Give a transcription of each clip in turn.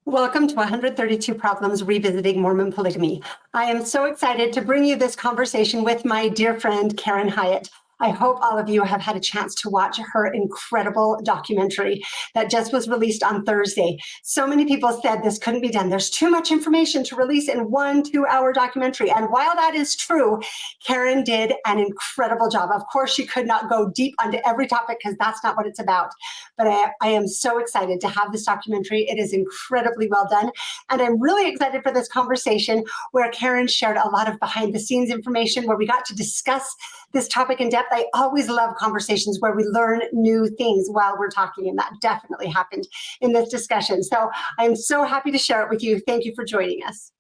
Welcome to 132 Problems Revisiting Mormon Polygamy. I am so excited to bring you this conversation with my dear friend, Karen Hyatt. I hope all of you have had a chance to watch her incredible documentary that just was released on Thursday. So many people said this couldn't be done. There's too much information to release in 1 2-hour documentary. And while that is true, Karen did an incredible job. Of course, she could not go deep onto every topic because that's not what it's about. But I am so excited to have this documentary. It is incredibly well done. And I'm really excited for this conversation where Karen shared a lot of behind the scenes information, where we got to discuss this topic in depth. I always love conversations where we learn new things while we're talking, and that definitely happened in this discussion. So I'm so happy to share it with you. Thank you for joining us.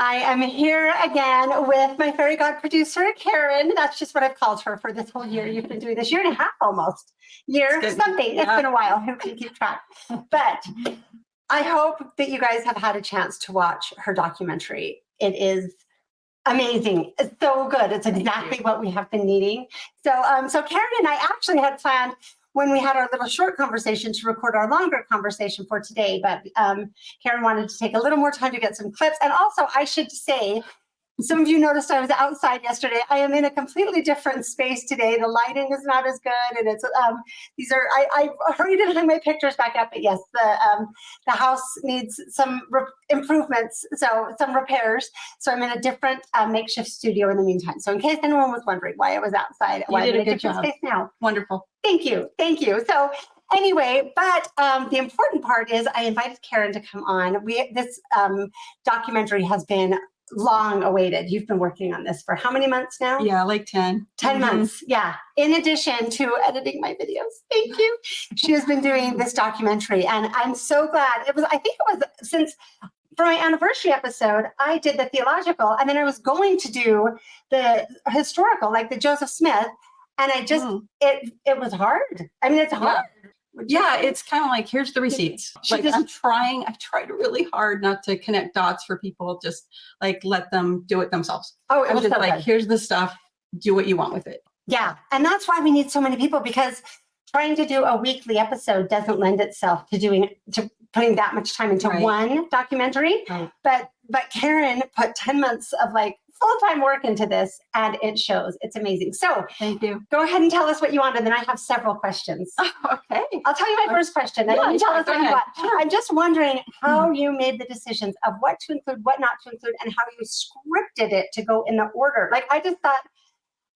I am here again with my fairy god producer, Karen. That's just what I've called her for this whole year. You've been doing this year and a half almost. Something. Yeah. It's been a while. Who can keep track? But I hope that you guys have had a chance to watch her documentary. It is amazing. It's so good. It's exactly what we have been needing. So Karen and I actually had planned, when we had our little short conversation, to record our longer conversation for today, but Karen wanted to take a little more time to get some clips. And also, I should say, some of you noticed I was outside yesterday. I am in a completely different space today. The lighting is not as good, and it's I hurried to hang my pictures back up. But yes, the house needs some improvements, so some repairs. So I'm in a different makeshift studio in the meantime. So in case anyone was wondering why I was outside, you did a good job. Space now. Wonderful. Thank you. So anyway, but the important part is I invited Karen to come on. This documentary has been long awaited. You've been working on this for how many months now? Yeah, like 10. 10 months. Yeah. In addition to editing my videos. Thank you. She has been doing this documentary, and I'm so glad. I think it was since for my anniversary episode, I did the theological, and then I was going to do the historical, like the Joseph Smith. And I just, it was hard. I mean, it's hard. Yeah, it's kind of like, here's the receipts. Like I tried really hard not to connect dots for people, just like let them do it themselves. Oh, it was just so like, good. Here's the stuff, do what you want with it. Yeah, and that's why we need so many people, because trying to do a weekly episode doesn't lend itself to putting that much time into one documentary. Right. But Karen put 10 months of like full-time work into this, and it shows. It's amazing. So thank you. Go ahead and tell us what you want, and then I have several questions. Okay. I'll tell you my first question. Then you tell us what you want. I'm just wondering how you made the decisions of what to include, what not to include, and how you scripted it to go in the order. Like, I just thought,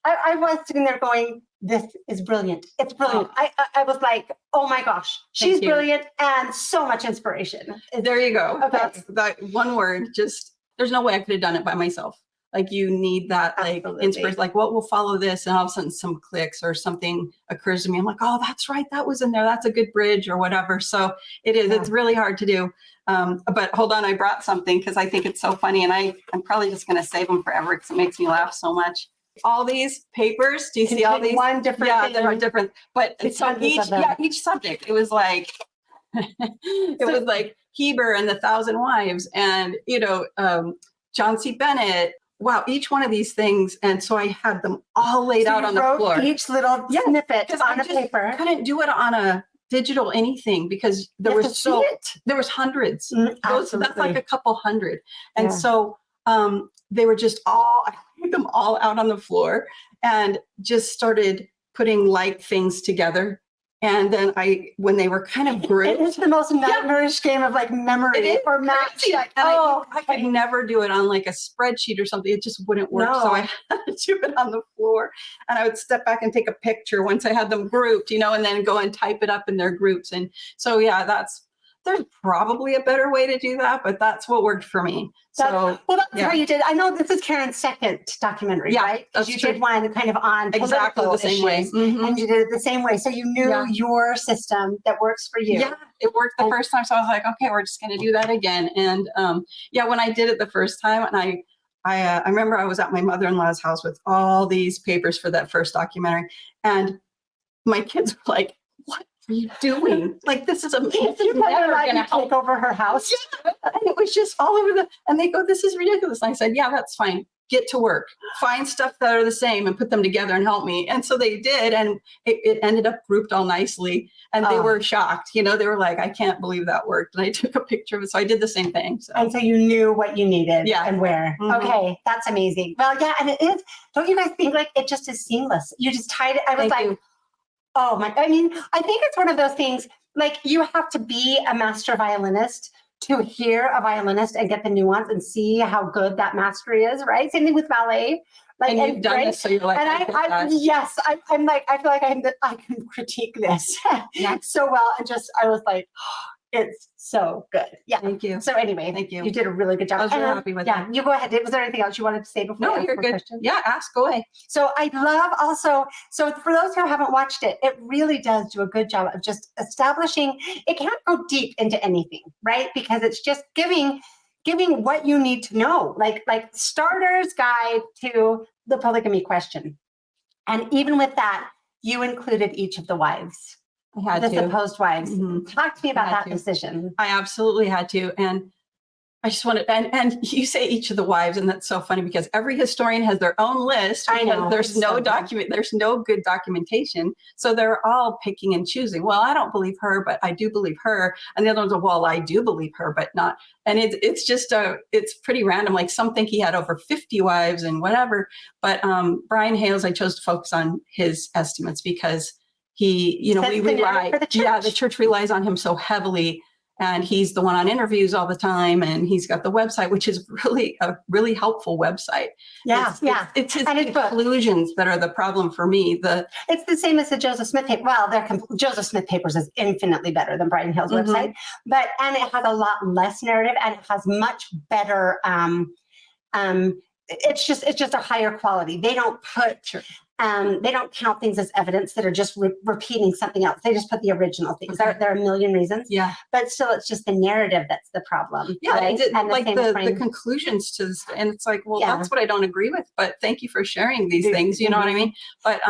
I was sitting there going, this is brilliant. It's brilliant. I was like, oh my gosh, she's brilliant, and so much inspiration. There you go. Okay. That's that one word. Just, there's no way I could have done it by myself. Like, you need that, like, inspiration, like, what will follow this? And all of a sudden some clicks or something occurs to me. I'm like, oh, that's right. That was in there. That's a good bridge or whatever. So it is, it's really hard to do. But hold on, I brought something because I think it's so funny, and I'm probably just going to save them forever because it makes me laugh so much. All these papers, do you see all these? One different thing. They're different, but it's on each subject. It was like, it was like Heber and the 1,000 Wives, and, John C. Bennett. Wow, each one of these things. And so I had them all laid out on the floor. Each little snippet on a paper. I couldn't do it on a digital anything because there was hundreds. That's like a couple hundred. And so they were just I put them all out on the floor and just started putting like things together. And then when they were kind of grouped. It's the most nightmarish game of like memory or math. I could never do it on like a spreadsheet or something. It just wouldn't work. No. So I had to do it on the floor, and I would step back and take a picture once I had them grouped, and then go and type it up in their groups. And so, there's probably a better way to do that, but that's what worked for me. That's how you did. I know this is Karen's second documentary, right? Because you did one kind of on exactly the same way, and you did it the same way. So you knew your system that works for you. Yeah, it worked the first time. So I was like, okay, we're just going to do that again. And when I did it the first time, and I remember I was at my mother-in-law's house with all these papers for that first documentary, and my kids were like, what are you doing? Like, this is You never like going to help. take over her house. Yeah. And it was just all over and they go, this is ridiculous. And I said, yeah, that's fine. Get to work, find stuff that are the same and put them together and help me. And so they did. And it ended up grouped all nicely. And they were shocked. They were like, I can't believe that worked. And I took a picture of it. So I did the same thing. So. And so you knew what you needed Yeah. and where. Mm-hmm. Okay. That's amazing. Well, yeah. And it is, don't you guys think like it just is seamless? You just tied it. I was like, oh my, I mean, I think it's one of those things, like you have to be a master violinist to hear a violinist and get the nuance and see how good that mastery is, right? Same thing with ballet. Like, and you've done this, so you're like, and yes, I'm like, I feel like I can critique this so well. And I was like, it's so good. Yeah. Thank you. So anyway, thank you. You did a really good job. I was really happy with that. You go ahead. Was there anything else you wanted to say before? No, you're good. Questions? Yeah, ask away. So I love also, so for those who haven't watched it, it really does do a good job of just establishing, it can't go deep into anything, right? Because it's just giving what you need to know, like starter's guide to the polygamy question. And even with that, you included each of the wives. I had the to. supposed wives. Mm-hmm. Talk to me about that decision. I absolutely had to. And I just wanted, and you say each of the wives, and that's so funny because every historian has their own list. I know. There's no document, there's no good documentation. So they're all picking and choosing. Well, I don't believe her, but I do believe her. And the other ones are, well, I do believe her, but not. And it's just it's pretty random. Like some think he had over 50 wives and whatever. But Brian Hales, I chose to focus on his estimates because he, we rely, the church relies on him so heavily. And he's the one on interviews all the time. And he's got the website, which is really a really helpful website. It's his conclusions that are the problem for me. It's the same as the Joseph Smith paper. Well, Joseph Smith papers is infinitely better than Brian Hill's website, and it has a lot less narrative and it has much better, it's just a higher quality. They don't put, they don't count things as evidence that are just repeating something else. They just put the original things. There are a million reasons. Yeah. But still, it's just the narrative that's the problem. Yeah. Right? And like the conclusions to this, and it's like, well, that's what I don't agree with, but thank you for sharing these things. You know what I mean? But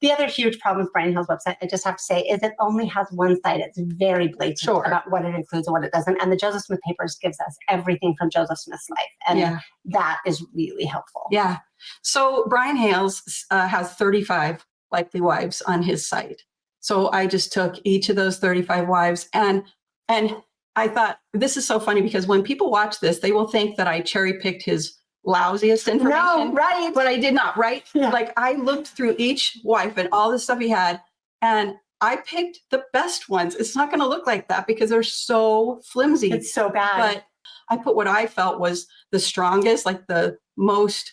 the other huge problem with Brian Hill's website, I just have to say, is it only has one side. It's very blatant about what it includes and what it doesn't. And the Joseph Smith papers gives us everything from Joseph Smith's life. And that is really helpful. Yeah. So Brian Hales has 35 likely wives on his site. So I just took each of those 35 wives and I thought, this is so funny because when people watch this, they will think that I cherry picked his lousiest information. No, right. But I did not, right? Yeah. Like I looked through each wife and all the stuff he had and I picked the best ones. It's not going to look like that because they're so flimsy. It's so bad. But I put what I felt was the strongest, like the most,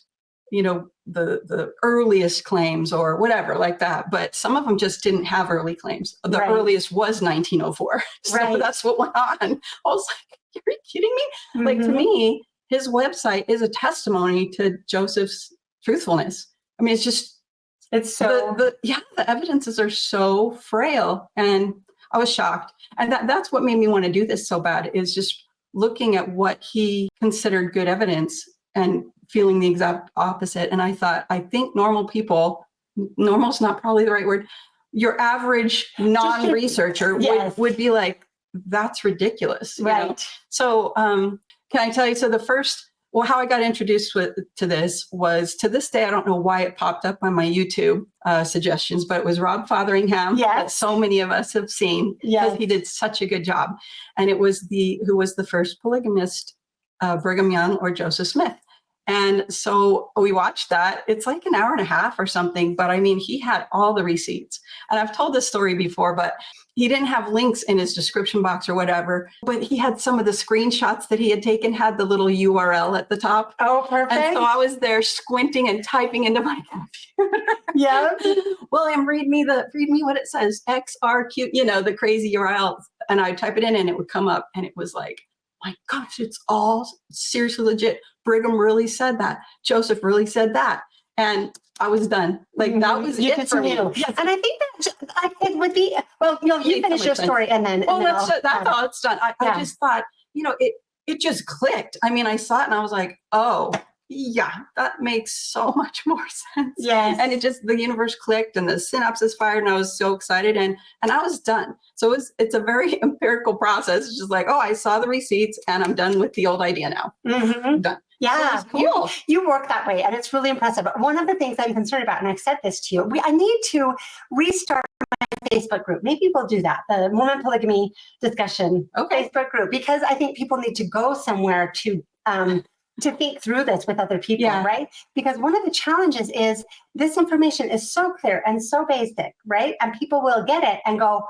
the earliest claims or whatever like that. But some of them just didn't have early claims. The earliest was 1904. So that's what went on. I was like, are you kidding me? Like to me, his website is a testimony to Joseph's truthfulness. I mean, it's so, the evidences are so frail. And I was shocked. And that's what made me want to do this so bad is just looking at what he considered good evidence and feeling the exact opposite. And I thought, I think normal's not probably the right word. Your average non-researcher would be like, that's ridiculous. Right. Know? So can I tell you, so how I got introduced to this was, to this day, I don't know why it popped up on my YouTube suggestions, but it was Rob Fotheringham that so many of us have seen because he did such a good job. And it was who was the first polygamist, Brigham Young or Joseph Smith. And so we watched that. It's like an hour and a half or something. But I mean, he had all the receipts. And I've told this story before, but he didn't have links in his description box or whatever. But he had some of the screenshots that he had taken, had the little URL at the top. Oh, perfect. And so I was there squinting and typing into my computer. Yeah. William, read me what it says. XRQ, the crazy URL. And I'd type it in and it would come up. And it was like, my gosh, it's all seriously legit. Brigham really said that. Joseph really said that. And I was done. Like that was it for me. Yes. And I think that it would be, well, you finish your story and then. That's all it's done. I just thought, it just clicked. I mean, I saw it and I was like, oh, yeah, that makes so much more sense. Yes. And it just, the universe clicked and the synapses fired and I was so excited and I was done. So it's a very empirical process. It's just like, oh, I saw the receipts and I'm done with the old idea now. Mm-hmm. Done. Yeah, So cool. You work that way, and it's really impressive. One of the things I'm concerned about, and I've said this to you, I need to restart my Facebook group. Maybe we'll do that, the Mormon polygamy discussion Facebook group, because I think people need to go somewhere to think through this with other people, right? Because one of the challenges is this information is so clear and so basic, right? And people will get it and go,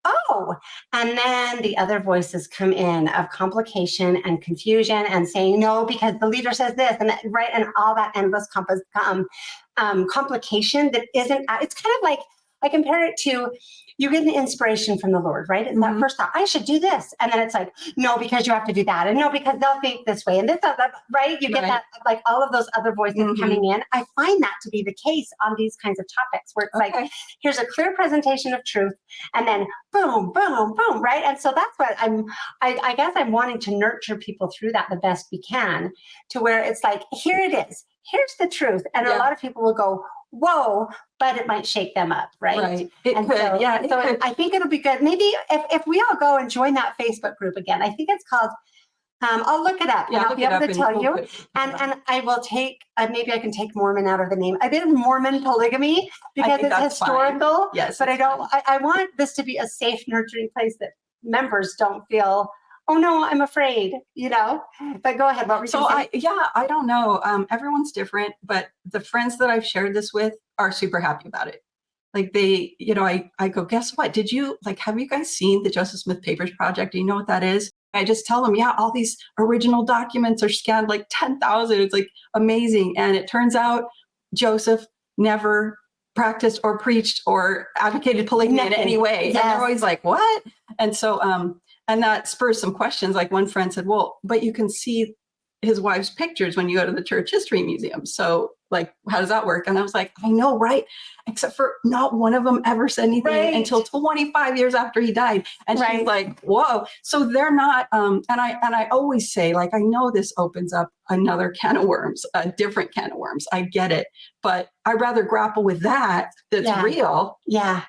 oh, and then the other voices come in of complication and confusion and saying no because the leader says this and that, right, and all that endless complication that isn't. It's kind of like I compare it to you get an inspiration from the Lord, right? It's that first thought, I should do this, and then it's like no, because you have to do that, and no, because they'll think this way, and this, that, right? You get that, like all of those other voices coming in. I find that to be the case on these kinds of topics where it's like here's a clear presentation of truth, and then boom, boom, boom, right? And so that's what I guess I'm wanting to nurture people through that the best we can, to where it's like here it is, here's the truth, and a lot of people will go, whoa, but it might shake them up, right? Right. It and could, so, yeah. So I think it'll be good. Maybe if we all go and join that Facebook group again, I think it's called, I'll look it up and I'll be able to tell you. And I will take, maybe I can take Mormon out of the name. I did Mormon polygamy because it's historical. Fine. Yes. But I want this to be a safe, nurturing place that members don't feel, oh no, I'm afraid, but go ahead. What were you saying? I don't know. Everyone's different, but the friends that I've shared this with are super happy about it. Like they, I go, guess what? Have you guys seen the Joseph Smith Papers Project? Do you know what that is? I just tell them, all these original documents are scanned, like 10,000. It's like amazing. And it turns out Joseph never practiced or preached or advocated polygamy in any way. Yes. And they're always like, what? And so, and that spurs some questions. Like one friend said, well, but you can see his wife's pictures when you go to the Church History Museum. So like, how does that work? And I was like, I know, right? Except for not one of them ever said anything until 25 years after he died. And she's like, whoa. So they're not, and I always say, like, I know this opens up another can of worms, a different can of worms. I get it. But I'd rather grapple with that's real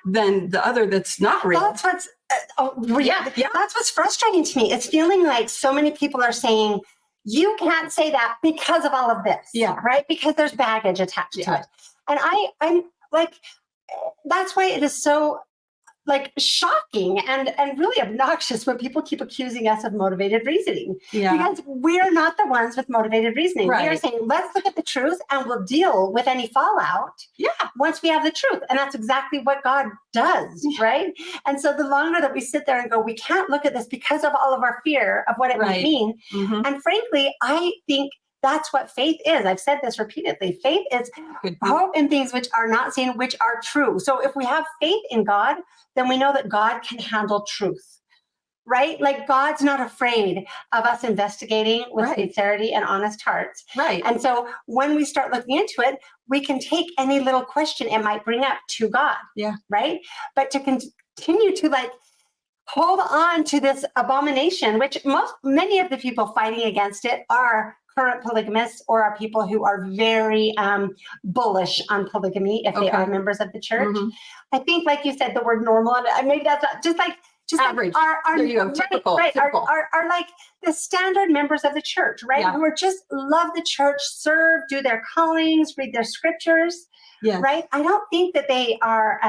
than the other that's not real. That's what's, that's what's frustrating to me. It's feeling like so many people are saying, you can't say that because of all of this, right? Because there's baggage attached to it. And I'm like, that's why it is so like shocking and really obnoxious when people keep accusing us of motivated reasoning. Because we're not the ones with motivated reasoning. We are saying, let's look at the truth and we'll deal with any fallout once we have the truth. And that's exactly what God does, right? And so the longer that we sit there and go, we can't look at this because of all of our fear of what it might mean. And frankly, I think that's what faith is. I've said this repeatedly. Faith is hope in things which are not seen, which are true. So if we have faith in God, then we know that God can handle truth, right? Like God's not afraid of us investigating with sincerity and honest hearts. And so when we start looking into it, we can take any little question it might bring up to God, right? But to continue to like hold on to this abomination, which many of the people fighting against it are current polygamists or are people who are very bullish on polygamy if they are members of the church. I think, like you said, the word normal, and maybe that's not, just average. Like typical. Are like the standard members of the church, right? Who are just love the church, serve, do their callings, read their scriptures, right? I don't think that they are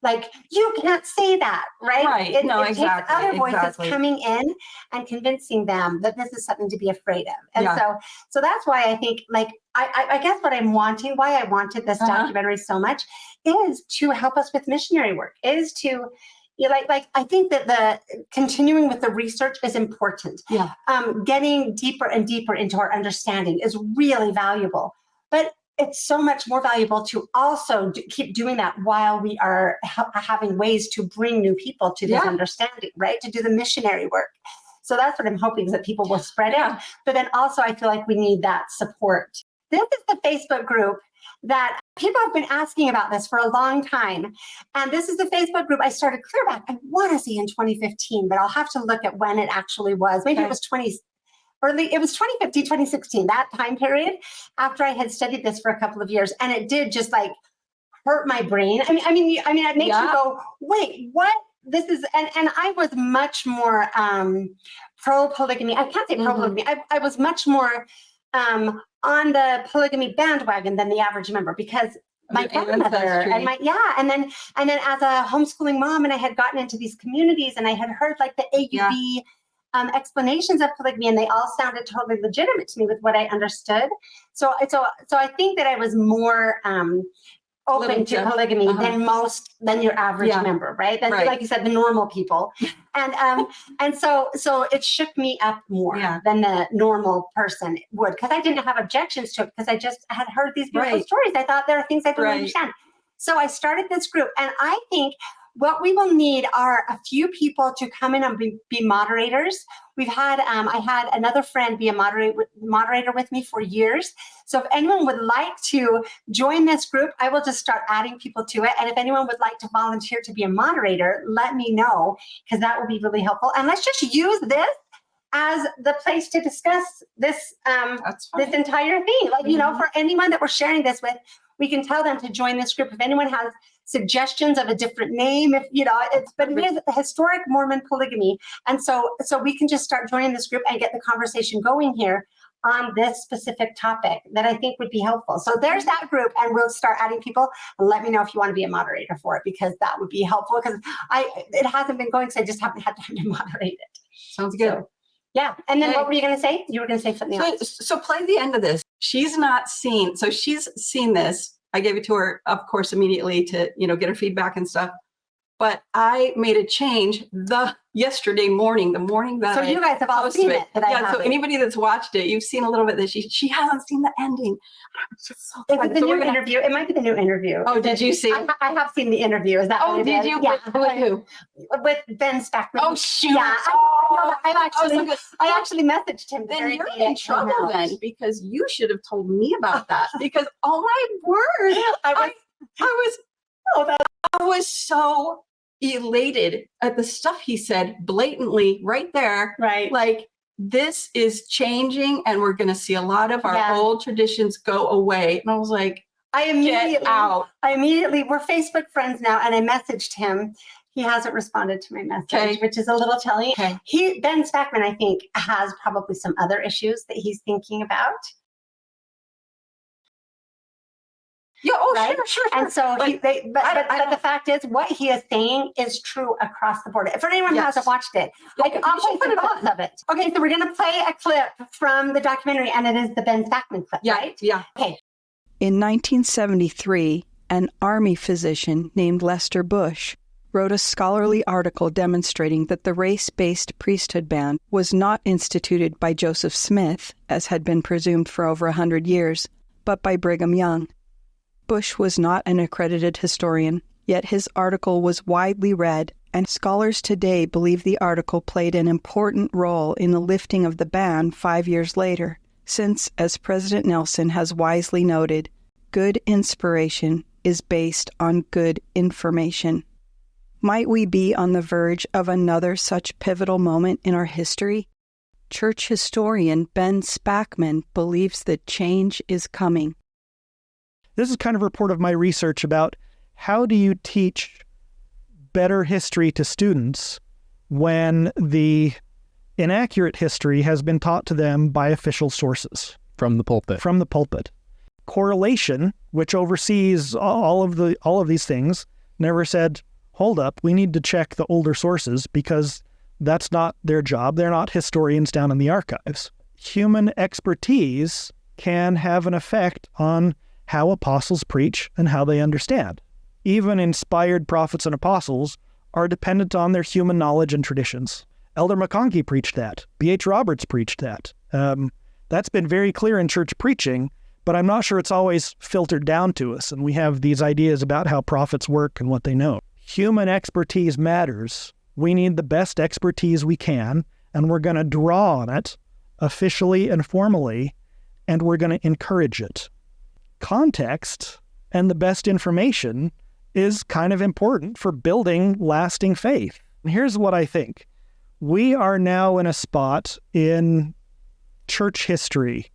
like, you can't say that, right? It takes other voices coming in and convincing them that this is something to be afraid of. And so that's why I think, like, I guess what I'm wanting, why I wanted this documentary so much is to help us with missionary work, is to, like I think that the continuing with the research is important. Getting deeper and deeper into our understanding is really valuable. But it's so much more valuable to also keep doing that while we are having ways to bring new people to this understanding, right? To do the missionary work. So that's what I'm hoping, is that people will spread it. But then also I feel like we need that support. This is the Facebook group that people have been asking about this for a long time. And this is the Facebook group I started clear back, I want to say in 2015, but I'll have to look at when it actually was. Maybe it was it was 2015, 2016, that time period, after I had studied this for a couple of years. And it did just like hurt my brain. I mean, it makes you go, wait, what? This is, and I was much more pro polygamy. I can't say pro polygamy. I was much more on the polygamy bandwagon than the average member, because my grandmother and and then as a homeschooling mom, and I had gotten into these communities, and I had heard like the AUB explanations of polygamy, and they all sounded totally legitimate to me with what I understood. So I think that I was more open to polygamy than your average member, right? That's like you said, the normal people. And so it shook me up more than the normal person would, because I didn't have objections to it, because I just had heard these beautiful stories. I thought there are things I didn't understand. So I started this group, and I think what we will need are a few people to come in and be moderators. We've had, I had another friend be a moderator with me for years. So if anyone would like to join this group, I will just start adding people to it. And if anyone would like to volunteer to be a moderator, let me know, because that will be really helpful. And let's just use this as the place to discuss this, this entire thing. Like, you know, for anyone that we're sharing this with, we can tell them to join this group. If anyone has suggestions of a different name, if you know, but it is historic Mormon polygamy. And so we can just start joining this group and get the conversation going here on this specific topic that I think would be helpful. So there's that group, and we'll start adding people, and let me know if you want to be a moderator for it, because that would be helpful, because it hasn't been going, so I just haven't had time to moderate it. Sounds good. So, yeah. And then what were you going to say? You were going to say something else. So play the end of this. She's not seen. So she's seen this. I gave it to her, of course, immediately to, you know, get her feedback and stuff. But I made a change yesterday morning, the morning that you guys have all seen it. So anybody that's watched it, you've seen a little bit that she hasn't seen the ending. Is it the new interview? It might be the new intervio. Oh, did you see? I have seen the interview. Is that what it did is? you? Yeah. With who? With Ben Spackman. Oh, shoot. Yeah. I actually messaged him. Then you're in trouble then, because you should have told me about that. Because oh my word, I was so elated at the stuff he said blatantly right there. Right. Like, this is changing, and we're going to see a lot of our old traditions go away. And I was like, get out. We're Facebook friends now, and I messaged him. He hasn't responded to my message, which is a little telling. Okay. Ben Spackman, I think, has probably some other issues that he's thinking about. Yeah, right? Sure. And so, but the fact is, what he is saying is true across the board. If anyone hasn't watched it, I'll play some clips of it. Okay, so we're going to play a clip from the documentary, and it is the Ben Spackman clip, right? Yeah. Okay. In 1973, an Army physician named Lester Bush wrote a scholarly article demonstrating that the race-based priesthood ban was not instituted by Joseph Smith, as had been presumed for over 100 years, but by Brigham Young. Bush was not an accredited historian, yet his article was widely read, and scholars today believe the article played an important role in the lifting of the ban 5 years later, since, as President Nelson has wisely noted, good inspiration is based on good information. Might we be on the verge of another such pivotal moment in our history? Church historian Ben Spackman believes that change is coming. This is kind of a report of my research about how do you teach better history to students when the inaccurate history has been taught to them by official sources. From the pulpit. From the pulpit. Correlation, which oversees all of these things, never said, hold up, we need to check the older sources, because that's not their job. They're not historians down in the archives. Human expertise can have an effect on how apostles preach and how they understand. Even inspired prophets and apostles are dependent on their human knowledge and traditions. Elder McConkie preached that. B.H. Roberts preached that. That's been very clear in church preaching, but I'm not sure it's always filtered down to us, and we have these ideas about how prophets work and what they know. Human expertise matters. We need the best expertise we can, and we're going to draw on it officially and formally, and we're going to encourage it. Context and the best information is kind of important for building lasting faith. And here's what I think. We are now in a spot in church history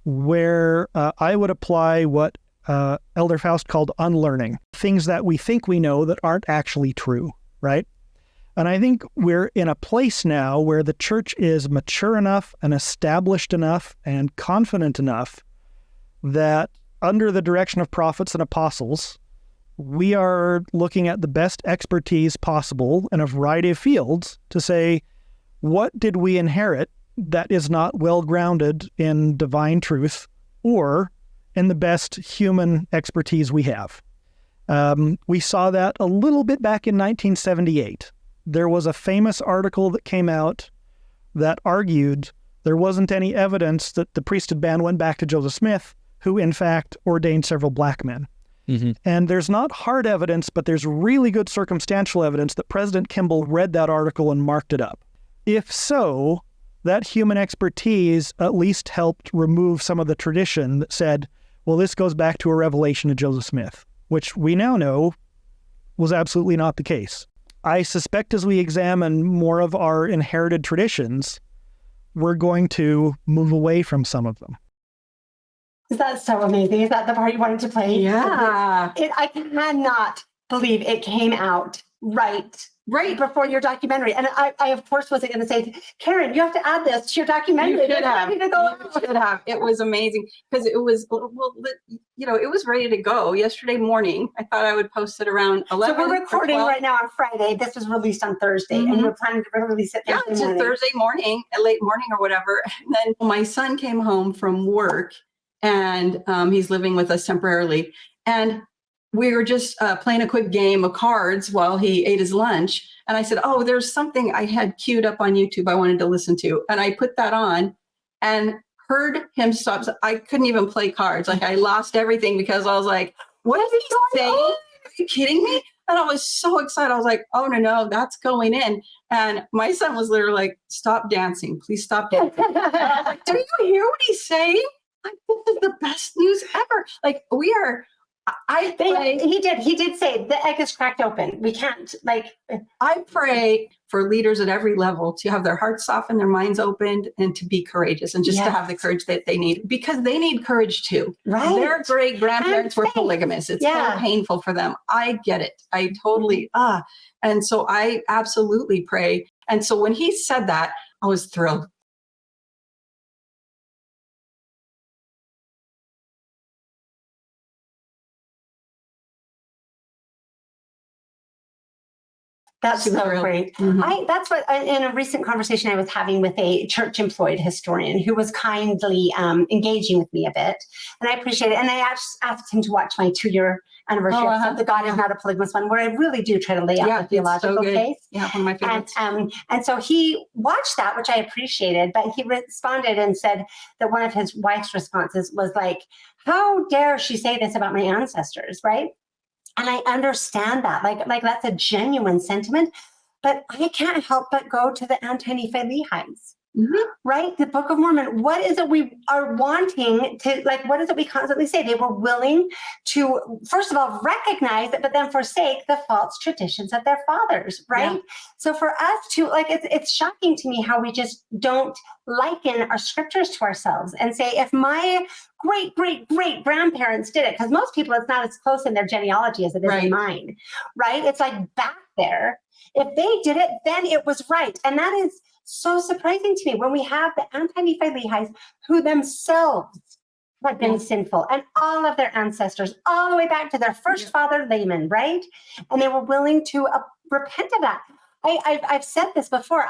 where I would apply what Elder Faust called unlearning, things that we think we know that aren't actually true, right? And I think we're in a place now where the church is mature enough and established enough and confident enough that under the direction of prophets and apostles, we are looking at the best expertise possible in a variety of fields to say, what did we inherit that is not well grounded in divine truth or in the best human expertise we have? We saw that a little bit back in 1978. There was a famous article that came out that argued there wasn't any evidence that the priesthood ban went back to Joseph Smith, who in fact ordained several black men. Mm-hmm. And there's not hard evidence, but there's really good circumstantial evidence that President Kimball read that article and marked it up. If so, that human expertise at least helped remove some of the tradition that said, well, this goes back to a revelation of Joseph Smith, which we now know was absolutely not the case. I suspect as we examine more of our inherited traditions, we're going to move away from some of them. Is that so amazing? Is that the part you wanted to play? Yeah. I cannot believe it came out right before your documentary. And I of course, wasn't going to say, Karen, you have to add this to your documentary. You should have. It was amazing because it was, it was ready to go yesterday morning. I thought I would post it around 11. So we're recording right now on Friday. This was released on Thursday, and we're planning to release it Thursday it's morning. A Thursday morning, a late morning or whatever. And then my son came home from work, and he's living with us temporarily. And we were just playing a quick game of cards while he ate his lunch. And I said, oh, there's something I had queued up on YouTube I wanted to listen to. And I put that on and heard him stop. I couldn't even play cards. Like I lost everything because I was like, what is he saying? Are you kidding me? And I was so excited. I was like, oh, no, that's going in. And my son was literally like, stop dancing. Please stop dancing. And I was like, do you hear what he's saying? Like, this is the best news ever. Like we are. He did say the egg is cracked open. We can't I pray for leaders at every level to have their hearts softened, their minds opened, and to be courageous and just to have the courage that they need, because they need courage too. Right. Their great grandparents were polygamists. It's so painful for them. I get it. I totally, and so I absolutely pray. And so when he said that, I was thrilled. That's so great. Mm-hmm. That's what, in a recent conversation I was having with a church employed historian who was kindly engaging with me a bit. And I appreciate it. And I asked him to watch my 2-year anniversary of The God Is Not a Polygamist one, where I really do try to lay out the theological case. Yeah, one of my favorites. And so he watched that, which I appreciated, but he responded and said that one of his wife's responses was like, how dare she say this about my ancestors, right? And I understand that, like that's a genuine sentiment, but I can't help but go to the Anti-Nephi Lehi's, right? The Book of Mormon. What is it we are wanting to, what is it we constantly say? They were willing to, first of all, recognize it, but then forsake the false traditions of their fathers, right? Yeah. So for us to, it's shocking to me how we just don't liken our scriptures to ourselves and say, if my great grandparents did it, because most people, it's not as close in their genealogy as it is in mine, right? It's like back there. If they did it, then it was right. And that is so surprising to me when we have the Anti-Nephi Lehi's who themselves had been sinful, and all of their ancestors, all the way back to their first father, Laman, right? And they were willing to repent of that. I've said this before.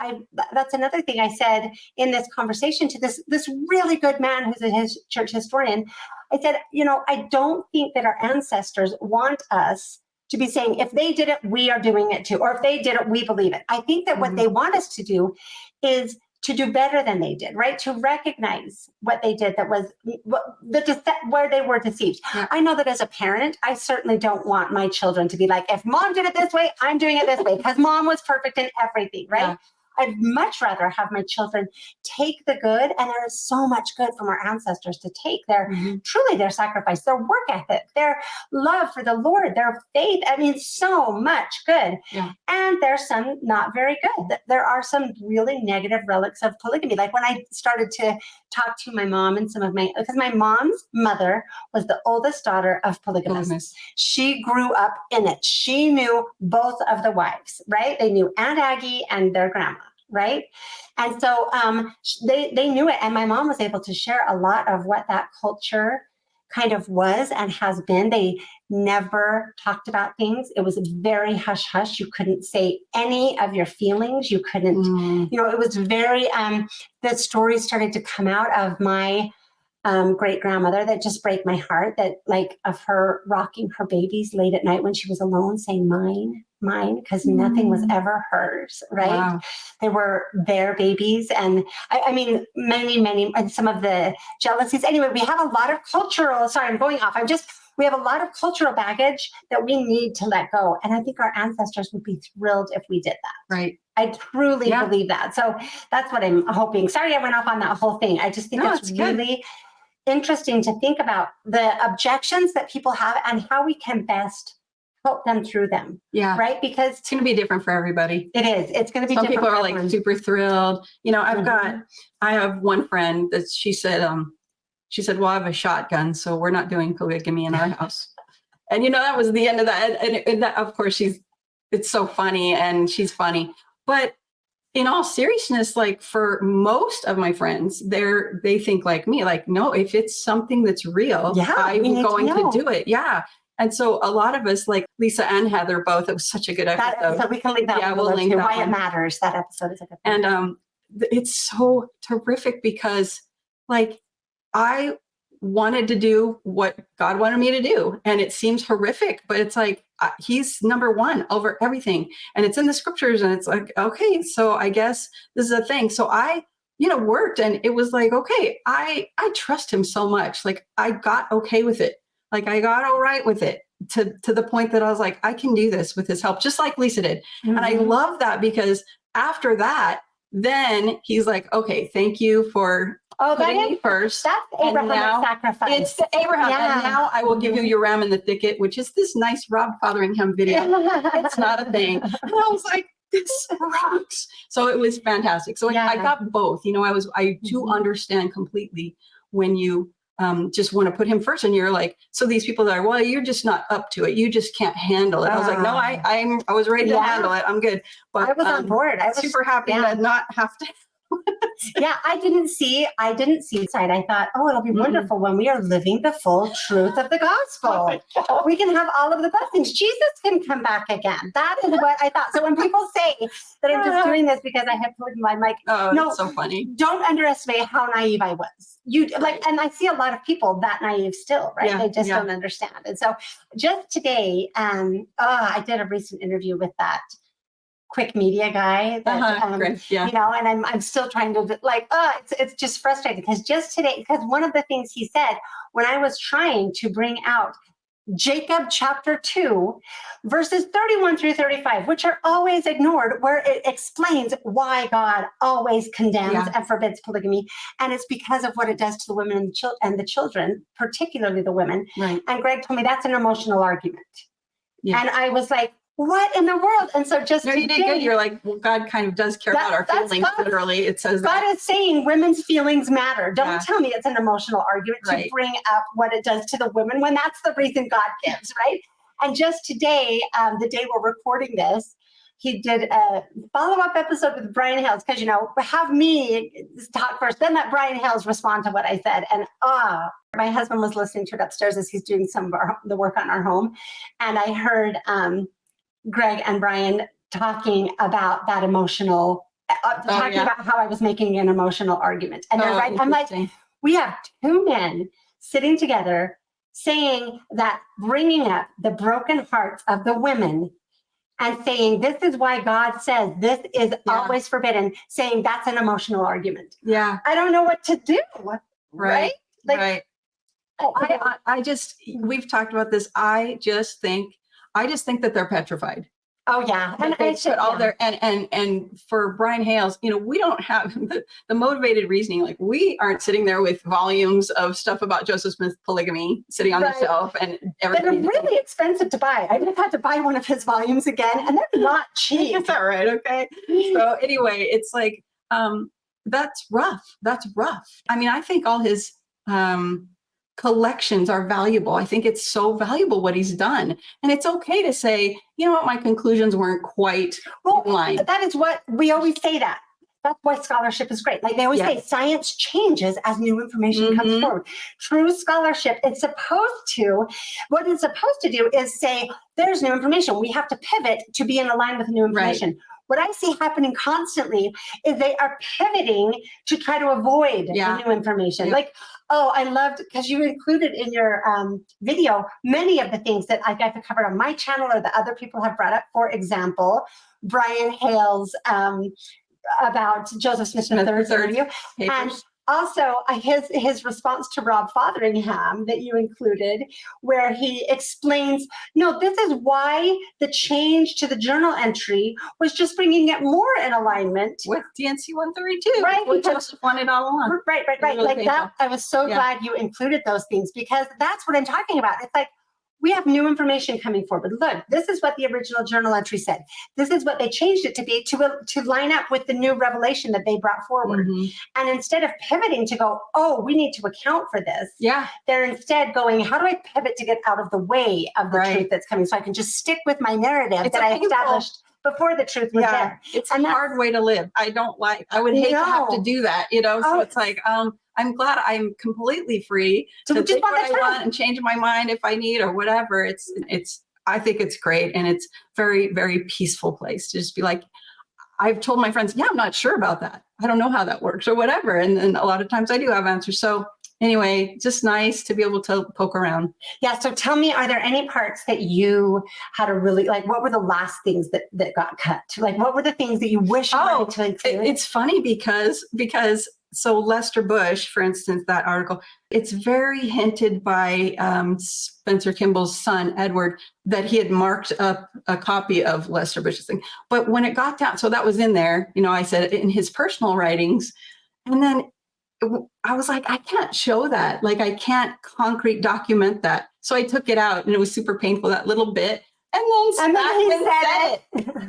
That's another thing I said in this conversation to this really good man who's a church historian. I said, I don't think that our ancestors want us to be saying, if they did it, we are doing it too. Or if they did it, we believe it. I think that what they want us to do is to do better than they did, right? To recognize what they did that was where they were deceived. Yeah. I know that as a parent, I certainly don't want my children to be like, if mom did it this way, I'm doing it this way, because mom was perfect in everything, right? Yeah. I'd much rather have my children take the good, and there is so much good from our ancestors to take. Truly their sacrifice, their work ethic, their love for the Lord, their faith. I mean, so much good. Yeah. And there's some not very good. There are some really negative relics of polygamy. Like when I started to talk to my mom and because my mom's mother was the oldest daughter of polygamists. She grew up in it. She knew both of the wives, right? They knew Aunt Aggie and their grandma, right? And so they knew it. And my mom was able to share a lot of what that culture kind of was and has been. They never talked about things. It was very hush hush. You couldn't say any of your feelings. You couldn't, it was very, the stories started to come out of my great grandmother that just break my heart, that like of her rocking her babies late at night when she was alone saying mine, because nothing was ever hers, right? Wow. They were their babies. And I mean, many, and some of the jealousies. Anyway, we have a lot of we have a lot of cultural baggage that we need to let go. And I think our ancestors would be thrilled if we did that. Right. I truly believe that. So that's what I'm hoping. Sorry, I went off on that whole thing. I just think it's really interesting to think about the objections that people have and how we can best help them through them. Yeah. Right? Because it's going to be different for everybody. It is. It's going to be Some different. Some people are like super thrilled. I have one friend that she said, well, I have a shotgun, so we're not doing polygamy in our house. And that was the end of that. And that, of course, it's so funny and she's funny. But in all seriousness, like for most of my friends, they think like me, like, no, if it's something that's real, I'm going to do it. Yeah. And so a lot of us, like Lisa and Heather, both, it was such a good episode. So we can link that. Yeah, we'll link that Why one. It Matters. That episode is a good one. And it's so terrific because like I wanted to do what God wanted me to do. And it seems horrific, but it's like, he's number one over everything. And it's in the scriptures. And it's like, okay, so I guess this is a thing. So I, worked, and it was like, okay, I trust him so much. Like I got okay with it. Like I got all right with it to the point that I was like, I can do this with his help, just like Lisa did. Mm-hmm. And I love that because after that, then he's like, okay, thank you for putting me first. That's Abraham's sacrifice. It's the Abraham. Yeah. And now I will give you your ram in the thicket, which is this nice Rob Fotheringham video. It's not a thing. And I was like, this rocks. So it was fantastic. So I got both. I do understand completely when you just want to put him first, and you're like, so these people that are, well, you're just not up to it. You just can't handle it. I was like, no, I was ready to handle it. I'm good. But I was on board. I was super happy to not have to. I didn't see the side. I thought, it'll be wonderful when we are living the full truth of the gospel. We can have all of the blessings. Jesus can come back again. That is what I thought. So when people say that I'm just doing this because I have polygamy, I'm like, no, it's so funny. Don't underestimate how naive I was. And I see a lot of people that naive still, right? They just don't understand. And so just today, I did a recent interview with that quick media guy that, and I'm still trying to it's just frustrating because just today, because one of the things he said when I was trying to bring out Jacob chapter 2, verses 31 through 35, which are always ignored, where it explains why God always condemns and forbids polygamy. And it's because of what it does to the women and the children, particularly the women. Right. And Greg told me that's an emotional argument. Yeah. And I was like, what in the world? And so just you did good. You're like, well, God kind of does care about our feelings. Literally, it says God is saying women's feelings matter. Don't tell me it's an emotional argument to bring up what it does to the women when that's the reason God gives, right? And just today, the day we're recording this, he did a follow-up episode with Brian Hales because, have me talk first, then let Brian Hales respond to what I said. And my husband was listening to it upstairs as he's doing some of the work on our home. And I heard Greg and Brian talking about that emotional, about how I was making an emotional argument. And they're right. I'm like, we have two men sitting together saying that, bringing up the broken hearts of the women and saying, this is why God says this is always forbidden, saying that's an emotional argument. Yeah. I don't know what to do. Right? Right. We've talked about this. I just think that they're petrified. Oh yeah. And they put all their, and for Brian Hales, you know, we don't have the motivated reasoning. Like, we aren't sitting there with volumes of stuff about Joseph Smith's polygamy sitting on the shelf and everything. They're really expensive to buy. I just had to buy one of his volumes again, and they're not cheap. Is that right? Okay. So anyway, it's like, that's rough. That's rough. I mean, I think all his, collections are valuable. I think it's so valuable what he's done. And it's okay to say, you know what, my conclusions weren't quite in line. That is what we always say that. That's why scholarship is great. Like they always say, science changes as new information comes forward. True scholarship is supposed to, what it's supposed to do is say, there's new information. We have to pivot to be in line with new information. Right. What I see happening constantly is they are pivoting to try to avoid the new information. Yeah. Like, oh, I loved, because you included in your video many of the things that I got to cover on my channel or that other people have brought up. For example, Brian Hales about Joseph Smith III's interview. And also his response to Rob Fotheringham that you included, where he explains, no, this is why the change to the journal entry was just bringing it more in alignment with DNC 132, right? What Joseph wanted all along. Right. Really like painful. That, I was so glad you included those things, because that's what I'm talking about. It's like, we have new information coming forward. Look, this is what the original journal entry said. This is what they changed it to be to line up with the new revelation that they brought forward. And instead of pivoting to go, oh, we need to account for this. Yeah. They're instead going, how do I pivot to get out of the way of the truth that's coming, so I can just stick with my narrative that I established before the truth was there. It's a hard way to live. I would hate to have to do that, you know? So it's like, I'm glad I'm completely free to think what I want and change my mind if I need or whatever. I think it's great. And it's very, very peaceful place to just be like, I've told my friends, I'm not sure about that. I don't know how that works or whatever. And then a lot of times I do have answers. So anyway, just nice to be able to poke around. Yeah. So tell me, are there any parts that you had a really, like, what were the last things that got cut? Like, what were the things that you wish you wanted to include? It's funny because so Lester Bush, for instance, that article, it's very hinted by Spencer Kimball's son, Edward, that he had marked up a copy of Lester Bush's thing. But when it got down, so that was in there, you know, I said in his personal writings, and then I was like, I can't show that. Like, I can't concrete document that. So I took it out, and it was super painful, that little bit. And then said it.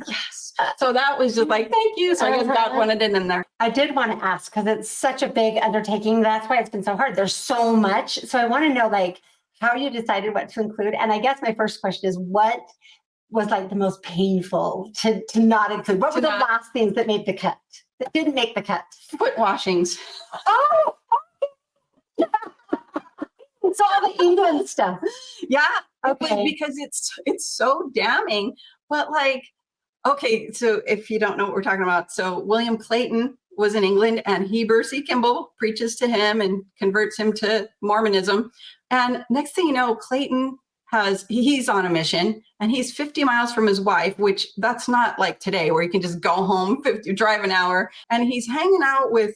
Yes. So that was just like, thank you. So I just got one of it in there. I did want to ask, because it's such a big undertaking. That's why it's been so hard. There's so much. So I want to know, like, how you decided what to include. And I guess my first question is, what was like the most painful to not include? What were the last things that made the cut, that didn't make the cut? Foot washings. Oh! So all the England stuff. Yeah. Okay. Because it's so damning. But like, okay, so if you don't know what we're talking about, so William Clayton was in England, and Heber C. Kimball preaches to him and converts him to Mormonism. And next thing you know, Clayton he's on a mission, and he's 50 miles from his wife, which that's not like today where you can just go home, drive an hour. And he's hanging out with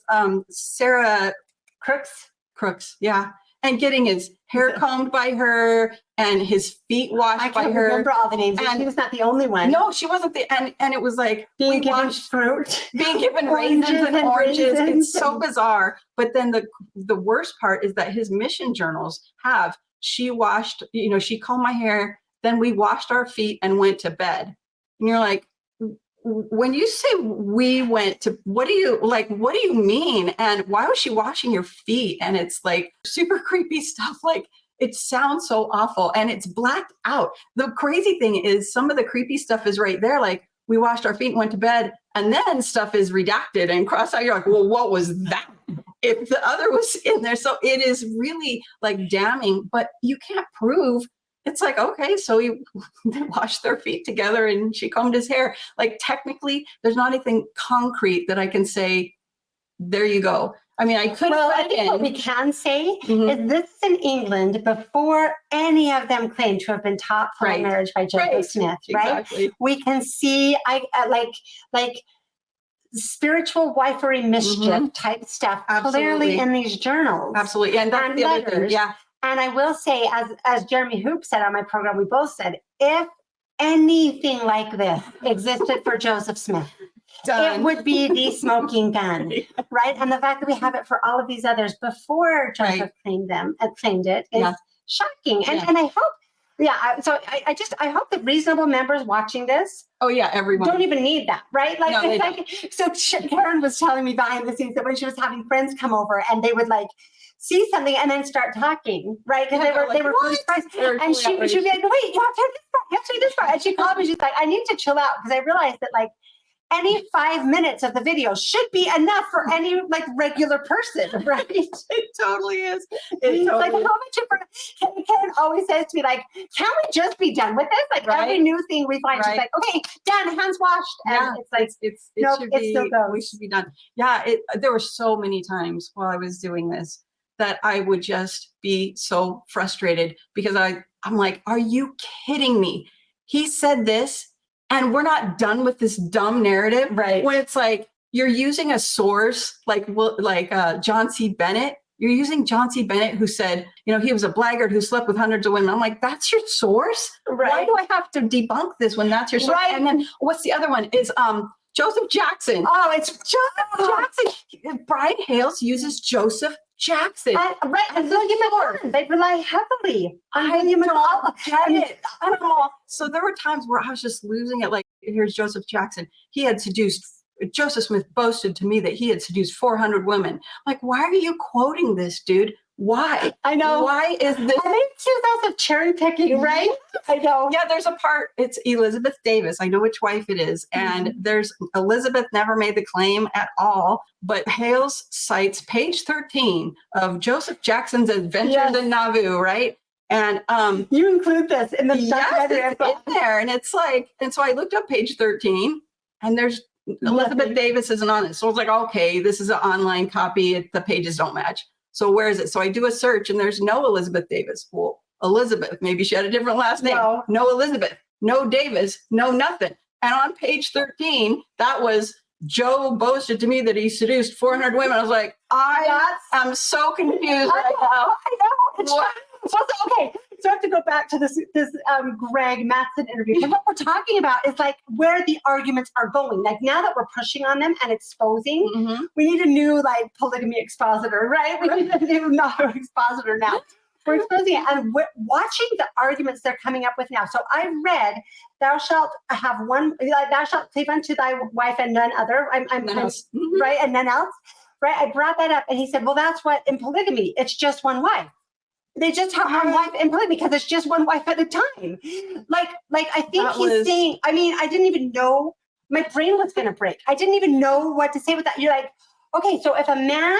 Sarah Crooks. Yeah. And getting his hair combed by her and his feet washed by her. I can't remember all the names. And she was not the only one. No, she wasn't and it was like being given fruit, being given raisins and oranges. It's so bizarre. But then the worst part is that his mission journals have, she washed, you know, she combed my hair, then we washed our feet and went to bed. And you're like, when you say we went to, what do you mean? And why was she washing your feet? And it's like super creepy stuff. Like, it sounds so awful, and it's blacked out. The crazy thing is, some of the creepy stuff is right there. Like, we washed our feet and went to bed, and then stuff is redacted and crossed out. You're like, well, what was that? If the other was in there. So it is really like damning, but you can't prove. It's like, okay, so they washed their feet together and she combed his hair. Like, technically, there's not anything concrete that I can say, there you go. I mean, I could. Well, I think what we can say is this is in England before any of them claim to have been taught for marriage by Joseph Smith, right? Exactly. We can see, like spiritual wifery mischief type stuff clearly in these journals. Absolutely, and that's the other thing. Yeah. And I will say, as Jeremy Hoop said on my program, we both said, if anything like this existed for Joseph Smith, Done. it would be the smoking gun, right? And the fact that we have it for all of these others before Joseph claimed it is shocking. And I hope, I hope that reasonable members watching this, everyone don't even need that, right? Like, No, it's like, so Karen was telling me behind the scenes that when she was having friends come over and they would like see something and then start talking, right? Because they were really surprised. And she would be like, wait, you have to have this part, you have to do this part. And she called me, she's like, I need to chill out because I realized that like any 5 minutes of the video should be enough for any like regular person, right? It totally is. Like how much of Karen always says to me, like, can we just be done with this? Like every new thing we find, she's like, okay, done, hands washed. And it's like, we should be done. There were so many times while I was doing this that I would just be so frustrated because I'm like, are you kidding me? He said this and we're not done with this dumb narrative. Right. When it's like, you're using a source like John C. Bennett. You're using John C. Bennett, who said, he was a blackguard who slept with hundreds of women. I'm like, that's your source? Right. Why do I have to debunk this when that's your source? Right. And then what's the other one? Is Joseph Jackson. Oh, it's Joseph Jackson. Brian Hales uses Joseph Jackson. And William McCord. They rely heavily on William McCord. So there were times where I was just losing it. Like, here's Joseph Jackson. Joseph Smith boasted to me that he had seduced 400 women. Like, why are you quoting this, dude? Why? I know. Why is this? I think it's also cherry picking, right? I know. Yeah, there's a part, it's Elizabeth Davis. I know which wife it is. And there's Elizabeth never made the claim at all, but Hales cites page 13 of Joseph Jackson's Adventures in Nauvoo, right? And you include this in the documentary. It's in there. And it's like, and so I looked up page 13 and there's Elizabeth Davis isn't on it. So I was like, okay, this is an online copy. The pages don't match. So where is it? So I do a search and there's no Elizabeth Davis. Well, Elizabeth, maybe she had a different last name. No Elizabeth, no Davis, no nothing. And on page 13, that was Joe boasted to me that he seduced 400 women. I was like, I'm so confused right now. I know. Okay, so I have to go back to this Greg Mattson interview. And what we're talking about is like where the arguments are going. Like now that we're pushing on them and exposing, we need a new like polygamy expositor, right? We need a new expositor now. We're exposing it and we're watching the arguments they're coming up with now. So I read, thou shalt cleave unto thy wife and none other. Right, and none else. Right, I brought that up and he said, well, that's what in polygamy, it's just one wife. They just have one wife in polygamy because it's just one wife at a time. Like I think he's saying, I mean, I didn't even know, my brain was going to break. I didn't even know what to say with that. You're like, okay, so if a man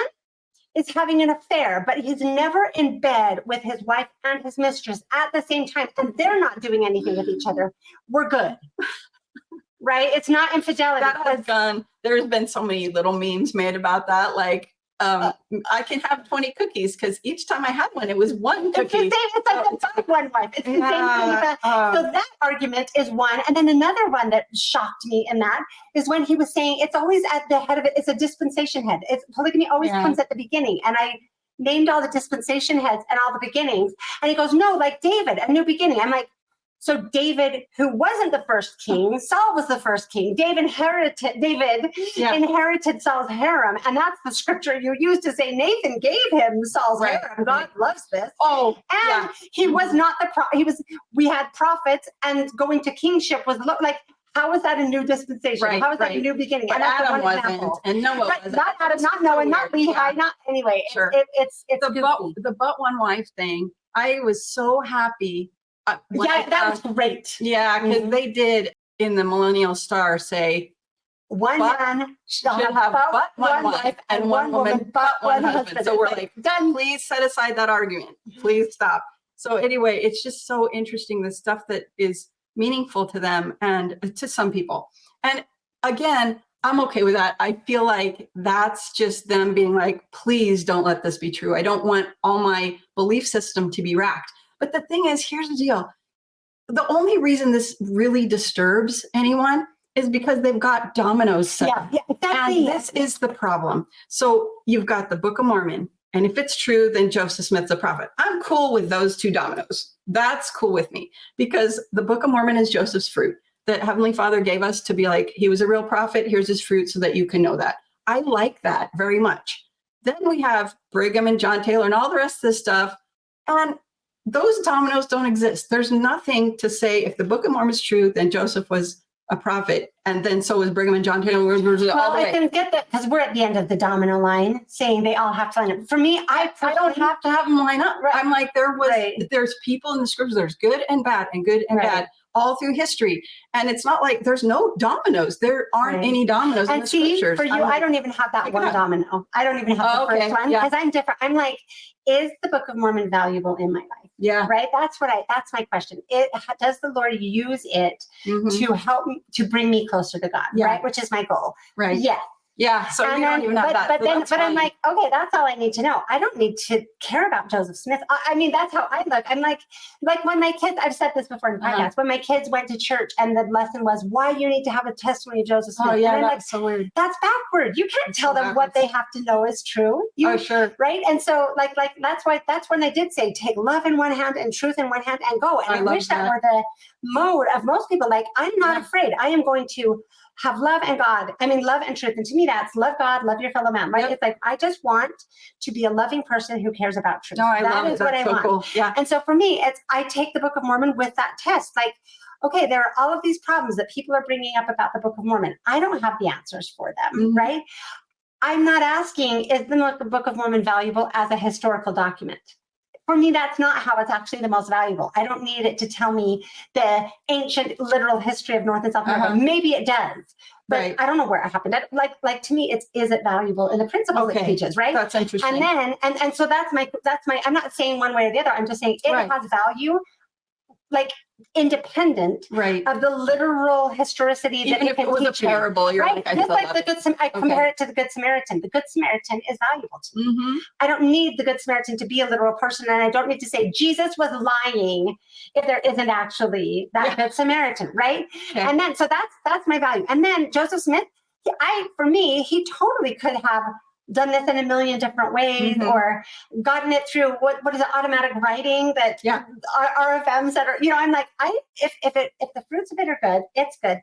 is having an affair, but he's never in bed with his wife and his mistress at the same time, and they're not doing anything with each other, we're good. Right? It's not infidelity. That has gone, there's been so many little memes made about that. Like, I can have 20 cookies because each time I had one, it was one cookie. It's like one wife. It's the same thing. So that argument is one. And then another one that shocked me in that is when he was saying it's always at the head of it. It's a dispensation head. Polygamy always comes at the beginning. And I named all the dispensation heads and all the beginnings. And he goes, no, like David, a new beginning. I'm like, so David, who wasn't the first king, Saul was the first king. David inherited Saul's harem. And that's the scripture you use to say Nathan gave him Saul's harem. God loves this. He was not we had prophets and going to kingship was like, how is that a new dispensation? How is that a new beginning? But and that's Adam one wasn't, example. and Noah wasn't. Not Adam, not Noah, not Lehi, not anyway. Sure. It's the but one wife thing. I was so happy. That was great. Yeah, because they did in the Millennial Star say one man shall have but one wife and one woman but one husband. So we're like, done. Please set aside that argument. Please stop. So anyway, it's just so interesting, the stuff that is meaningful to them and to some people. And again, I'm okay with that. I feel like that's just them being like, please don't let this be true. I don't want all my belief system to be racked. But the thing is, here's the deal. The only reason this really disturbs anyone is because they've got dominoes set. Yeah, exactly. And this is the problem. So you've got the Book of Mormon, And if it's true, then Joseph Smith's a prophet. I'm cool with those two dominoes. That's cool with me, because the Book of Mormon is Joseph's fruit that Heavenly Father gave us to be like, he was a real prophet. Here's his fruit so that you can know that. I like that very much. Then we have Brigham and John Taylor and all the rest of this stuff. And those dominoes don't exist. There's nothing to say if the Book of Mormon is true, then Joseph was a prophet, and then so was Brigham and John Taylor. Well, I can get that because we're at the end of the domino line, saying they all have to line up. For me, I don't have to have them line up. Right. I'm like, there's people in the scriptures, there's good and bad and good and bad all through history. And it's not like there's no dominoes. There aren't any dominoes in the scriptures. For you, I don't even have that one domino. I don't even have the first one because I'm different. I'm like, is the Book of Mormon valuable in my life? Yeah. Right. That's my question. Does the Lord use it to help me, to bring me closer to God? Yeah. Right. Which is my goal. Right. Yeah. Yeah. So you don't even have that. But I'm like, okay, that's all I need to know. I don't need to care about Joseph Smith. I mean, that's how I look. I'm like when my kids, I've said this before in the podcast, when my kids went to church and the lesson was why you need to have a testimony of Joseph Smith. Oh yeah, and I'm that's so weird. That's backward. You can't tell them what they have to know is true. Sure. Right. And so that's when I did say, take love in one hand and truth in one hand and go. And I wish that were the mode of most people. Like, I'm not afraid. I am going to have love and God. I mean, love and truth. And to me, that's love God, love your fellow man, right? Yep. It's like, I just want to be a loving person who cares about truth. No, that is what I want. Cool. Yeah. And so for me, I take the Book of Mormon with that test. Like, okay, there are all of these problems that people are bringing up about the Book of Mormon. I don't have the answers for them, right? I'm not asking, is the Book of Mormon valuable as a historical document? For me, that's not how it's actually the most valuable. I don't need it to tell me the ancient literal history of North and South America. Maybe it does, but I don't know where it happened. Like to me, is it valuable in the principles it teaches, right? That's interesting. And then, and so that's my, I'm not saying one way or the other. I'm just saying it has value, like independent of the literal historicity even that if it was a parable, you're right? Just like the Good I compare it to the Good Samaritan. The Good Samaritan is valuable to me. I don't need the Good Samaritan to be a literal person, and I don't need to say Jesus was lying if there isn't actually that Good Samaritan, right? And then so that's my value. And then Joseph Smith, for me, he totally could have done this in a million different ways or gotten it through what is it, automatic writing that RFMs that are, I'm like, if the fruits of it are good, it's good.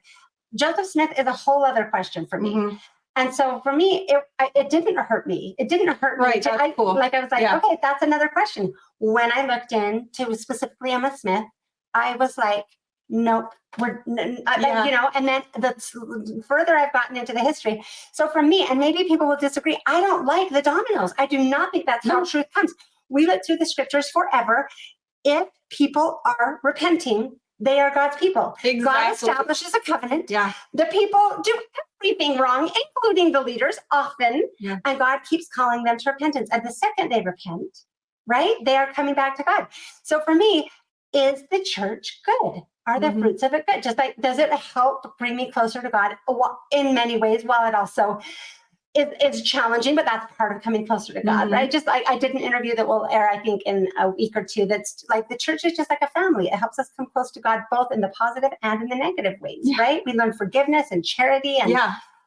Joseph Smith is a whole other question for me. And so for me, it didn't hurt me. It didn't hurt me. Right, that's cool. Like I was like, okay, that's another question. When I looked into specifically Emma Smith, I was like, nope. And then the further I've gotten into the history. So for me, and maybe people will disagree, I don't like the dominoes. I do not think that's how truth comes. We look through the scriptures forever. If people are repenting, they are God's people. Exactly. God establishes a covenant. Yeah. The people do everything wrong, including the leaders often. Yeah. And God keeps calling them to repentance. And the second they repent, right, they are coming back to God. So for me, is the church good? Are the fruits of it good? Just like, does it help bring me closer to God in many ways, while it also is challenging, but that's part of coming closer to God, right? Just I did an interview that will air, I think, in a week or two. That's like, the church is just like a family. It helps us come close to God, both in the positive and in the negative ways, right? We learn forgiveness and charity and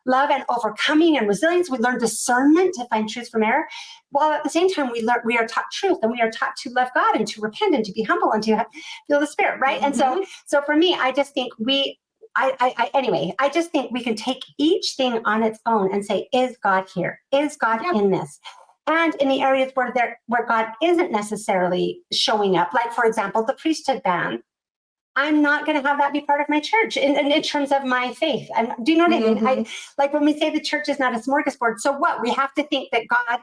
love and overcoming and resilience. We learn discernment to find truth from error, while at the same time we are taught truth, and we are taught to love God and to repent and to be humble and to feel the Spirit, right? And so for me, I just think I just think we can take each thing on its own and say, is God here? Is God in this? And in the areas where God isn't necessarily showing up, like for example, the priesthood ban, I'm not going to have that be part of my church in terms of my faith. Do you know what I mean? Like when we say the church is not a smorgasbord, so what? We have to think that God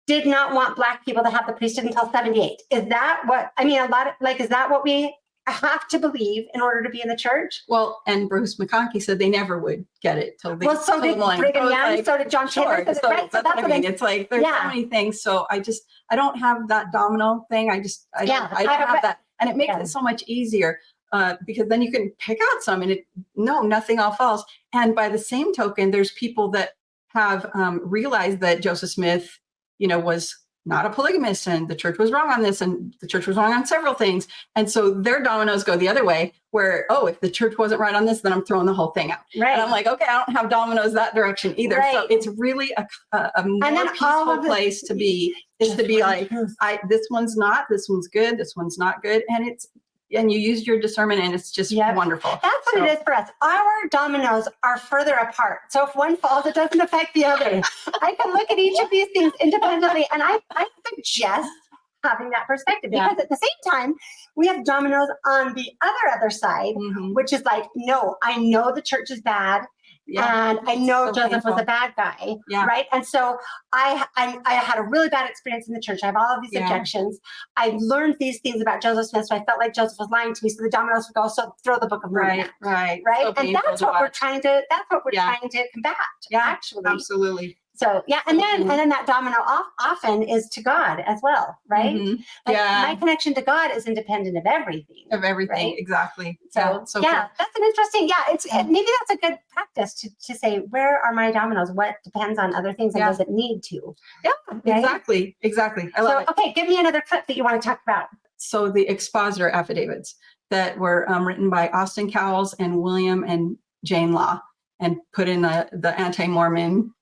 did not want Black people to have the priesthood until 78. Is that what, is that what we have to believe in order to be in the church? Well, and Bruce McConkie said they never would get it till they. Well, so did Brigham, so did John Taylor. Right? So that's what I mean. It's like there's so many things. So I don't have that domino thing. I don't have that, and it makes it so much easier. Because then you can pick out some and nothing all falls. And by the same token, there's people that have realized that Joseph Smith, was not a polygamist, and the church was wrong on this, and the church was wrong on several things. And so their dominoes go the other way, where, if the church wasn't right on this, then I'm throwing the whole thing out. Right. And I'm like, okay, I don't have dominoes that direction either. Right. So it's really a more peaceful place to be is to be like, this one's not, this one's good, this one's not good. And you use your discernment, and it's just wonderful. That's what it is for us. Our dominoes are further apart. So if one falls, it doesn't affect the other. I can look at each of these things independently, and I suggest having that perspective, because at the same time, we have dominoes on the other side, which is like, no, I know the church is bad. And I know Joseph was a bad guy, right? And so I had a really bad experience in the church. I have all of these objections. I learned these things about Joseph Smith, so I felt like Joseph was lying to me. So the dominoes would go, so throw the Book of Mormon out. Right. So and that's what we're trying to. That's what we're trying to combat. Actually, absolutely. So and then that domino often is to God as well, right? Like my connection to God is independent of everything. Right? Exactly. So that's an interesting. It's maybe that's a good practice to say, where are my dominoes? What depends on other things and doesn't need to? Exactly. I love it. Okay, give me another clip that you want to talk about. So the expositor affidavits that were written by Austin Cowles and William and Jane Law, and put in the anti-Mormon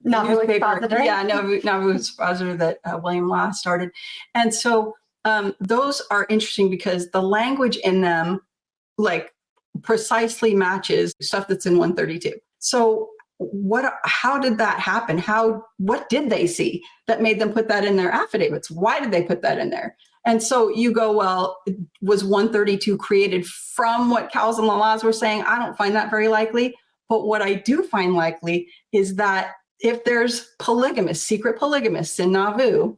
newspaper. Nauvoo expositor that William Law started. And so those are interesting because the language in them like precisely matches stuff that's in 132. So how did that happen? What did they see that made them put that in their affidavits? Why did they put that in there? And so you go, well, was 132 created from what Cowles and the Laws were saying? I don't find that very likely. But what I do find likely is that if there's secret polygamists in Nauvoo,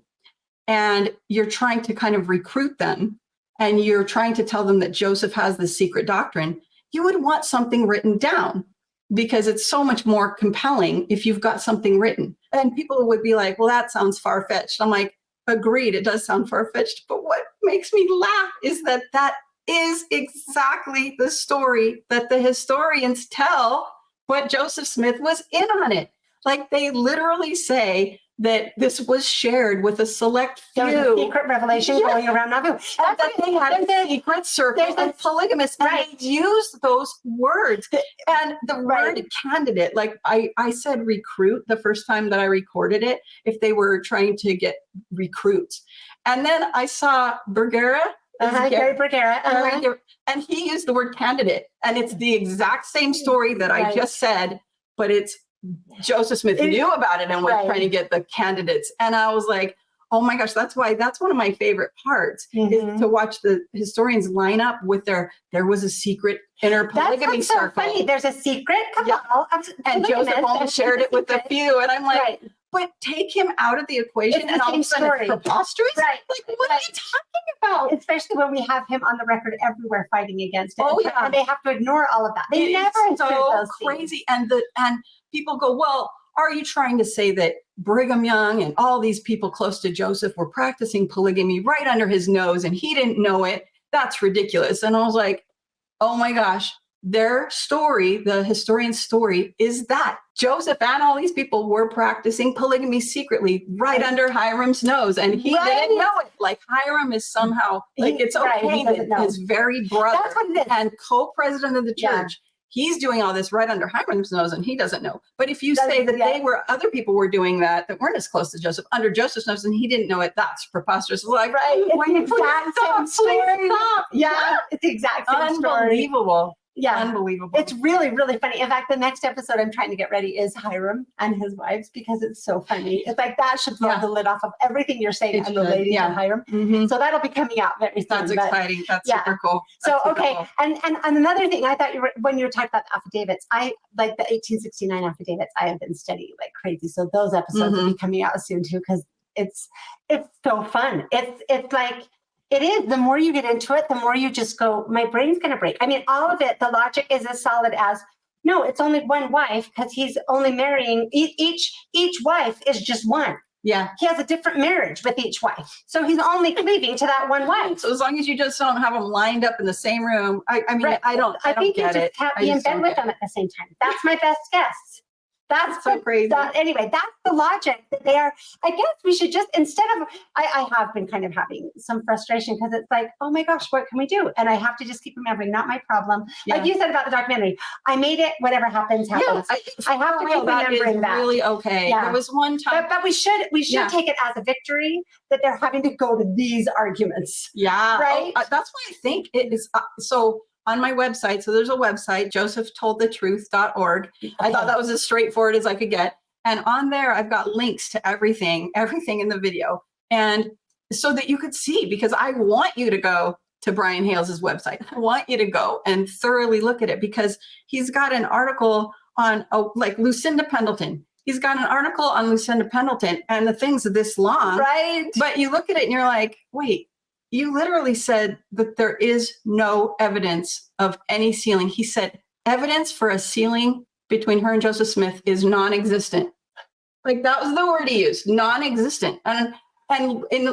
and you're trying to kind of recruit them, and you're trying to tell them that Joseph has this secret doctrine, you would want something written down, because it's so much more compelling if you've got something written. And people would be like, well, that sounds far-fetched. I'm like, agreed, it does sound far-fetched. But what makes me laugh is that is exactly the story that the historians tell, but Joseph Smith was in on it. Like, they literally say that this was shared with a select few. There was a secret revelation going around Nauvoo. And that they had a secret circle of polygamists, and they used those words. And the word candidate, like I said recruit the first time that I recorded it, if they were trying to get recruits. And then I saw Bergera, Gary Bergera, and he used the word candidate, and it's the exact same story that I just said, but it's Joseph Smith knew about it and was trying to get the candidates. And I was like, oh my gosh, that's one of my favorite parts is to watch the historians line up with there was a secret inner polygamy circle. So funny. There's a secret cabal and Joseph only shared it with a few. And I'm like, but take him out of the equation and all of a sudden it's preposterous? Right. Like, what are you talking about? Especially when we have him on the record everywhere fighting against it. Oh, and they have to ignore all of that. They never so those crazy. And people go, well, are you trying to say that Brigham Young and all these people close to Joseph were practicing polygamy right under his nose and he didn't know it? That's ridiculous. And I was like, oh my gosh, their story, the historian's story, is that Joseph and all these people were practicing polygamy secretly right under Hiram's nose, and he didn't know it. Like, Hiram is somehow, like, it's okay that his very brother and co-president of the church, he's doing all this right under Hiram's nose, and he doesn't know. But if you say that other people were doing that weren't as close to Joseph, under Joseph's nose, and he didn't know it, that's preposterous. It's like, it's the exact same story. Yeah, it's the exact same story. Unbelievable. Yeah. Unbelievable. It's really, really funny. In fact, the next episode I'm trying to get ready is Hiram and his wives, because it's so funny. It's like that should blow the lid off of everything you're saying and relating to Hiram. So that'll be coming out very soon. That's exciting. That's super cool. That's super cool. And another thing, I thought when you were talking about the affidavits, I like the 1869 affidavits, I have been studying like crazy. So those episodes will be coming out soon too, because it's so fun. It's like, it is. The more you get into it, the more you just go, my brain's going to break. I mean, all of it, the logic is as solid as, no, it's only one wife, because he's only marrying, each wife is just one. Yeah. He has a different marriage with each wife. So he's only cleaving to that one wife. So as long as you just don't have them lined up in the same room, I mean, I don't think get you it. just have to be in bed with them at the same time. That's my best guess. That's so crazy. Anyway, that's the logic that they are. I guess we should just, instead of, I have been kind of having some frustration because it's like, oh my gosh, what can we do? And I have to just keep remembering, not my problem. Yeah. Like you said about the documentary, I made it, whatever happens, happens. Yeah, I have to keep remembering that. Really okay. Yeah. There was one time. But we should Yeah. take it as a victory that they're having to go to these arguments. Yeah. Right? That's why I think it is. So on my website, so there's a website, josephtoldthetruth.org. I thought that was as straightforward as I could get. And on there, I've got links to everything in the video. And so that you could see, because I want you to go to Brian Hales's website. I want you to go and thoroughly look at it, because he's got an article on like Lucinda Pendleton. He's got an article on Lucinda Pendleton, and the thing's this long. Right. But you look at it and you're like, wait, you literally said that there is no evidence of any sealing. He said evidence for a sealing between her and Joseph Smith is non-existent. Like, that was the word he used, non-existent. And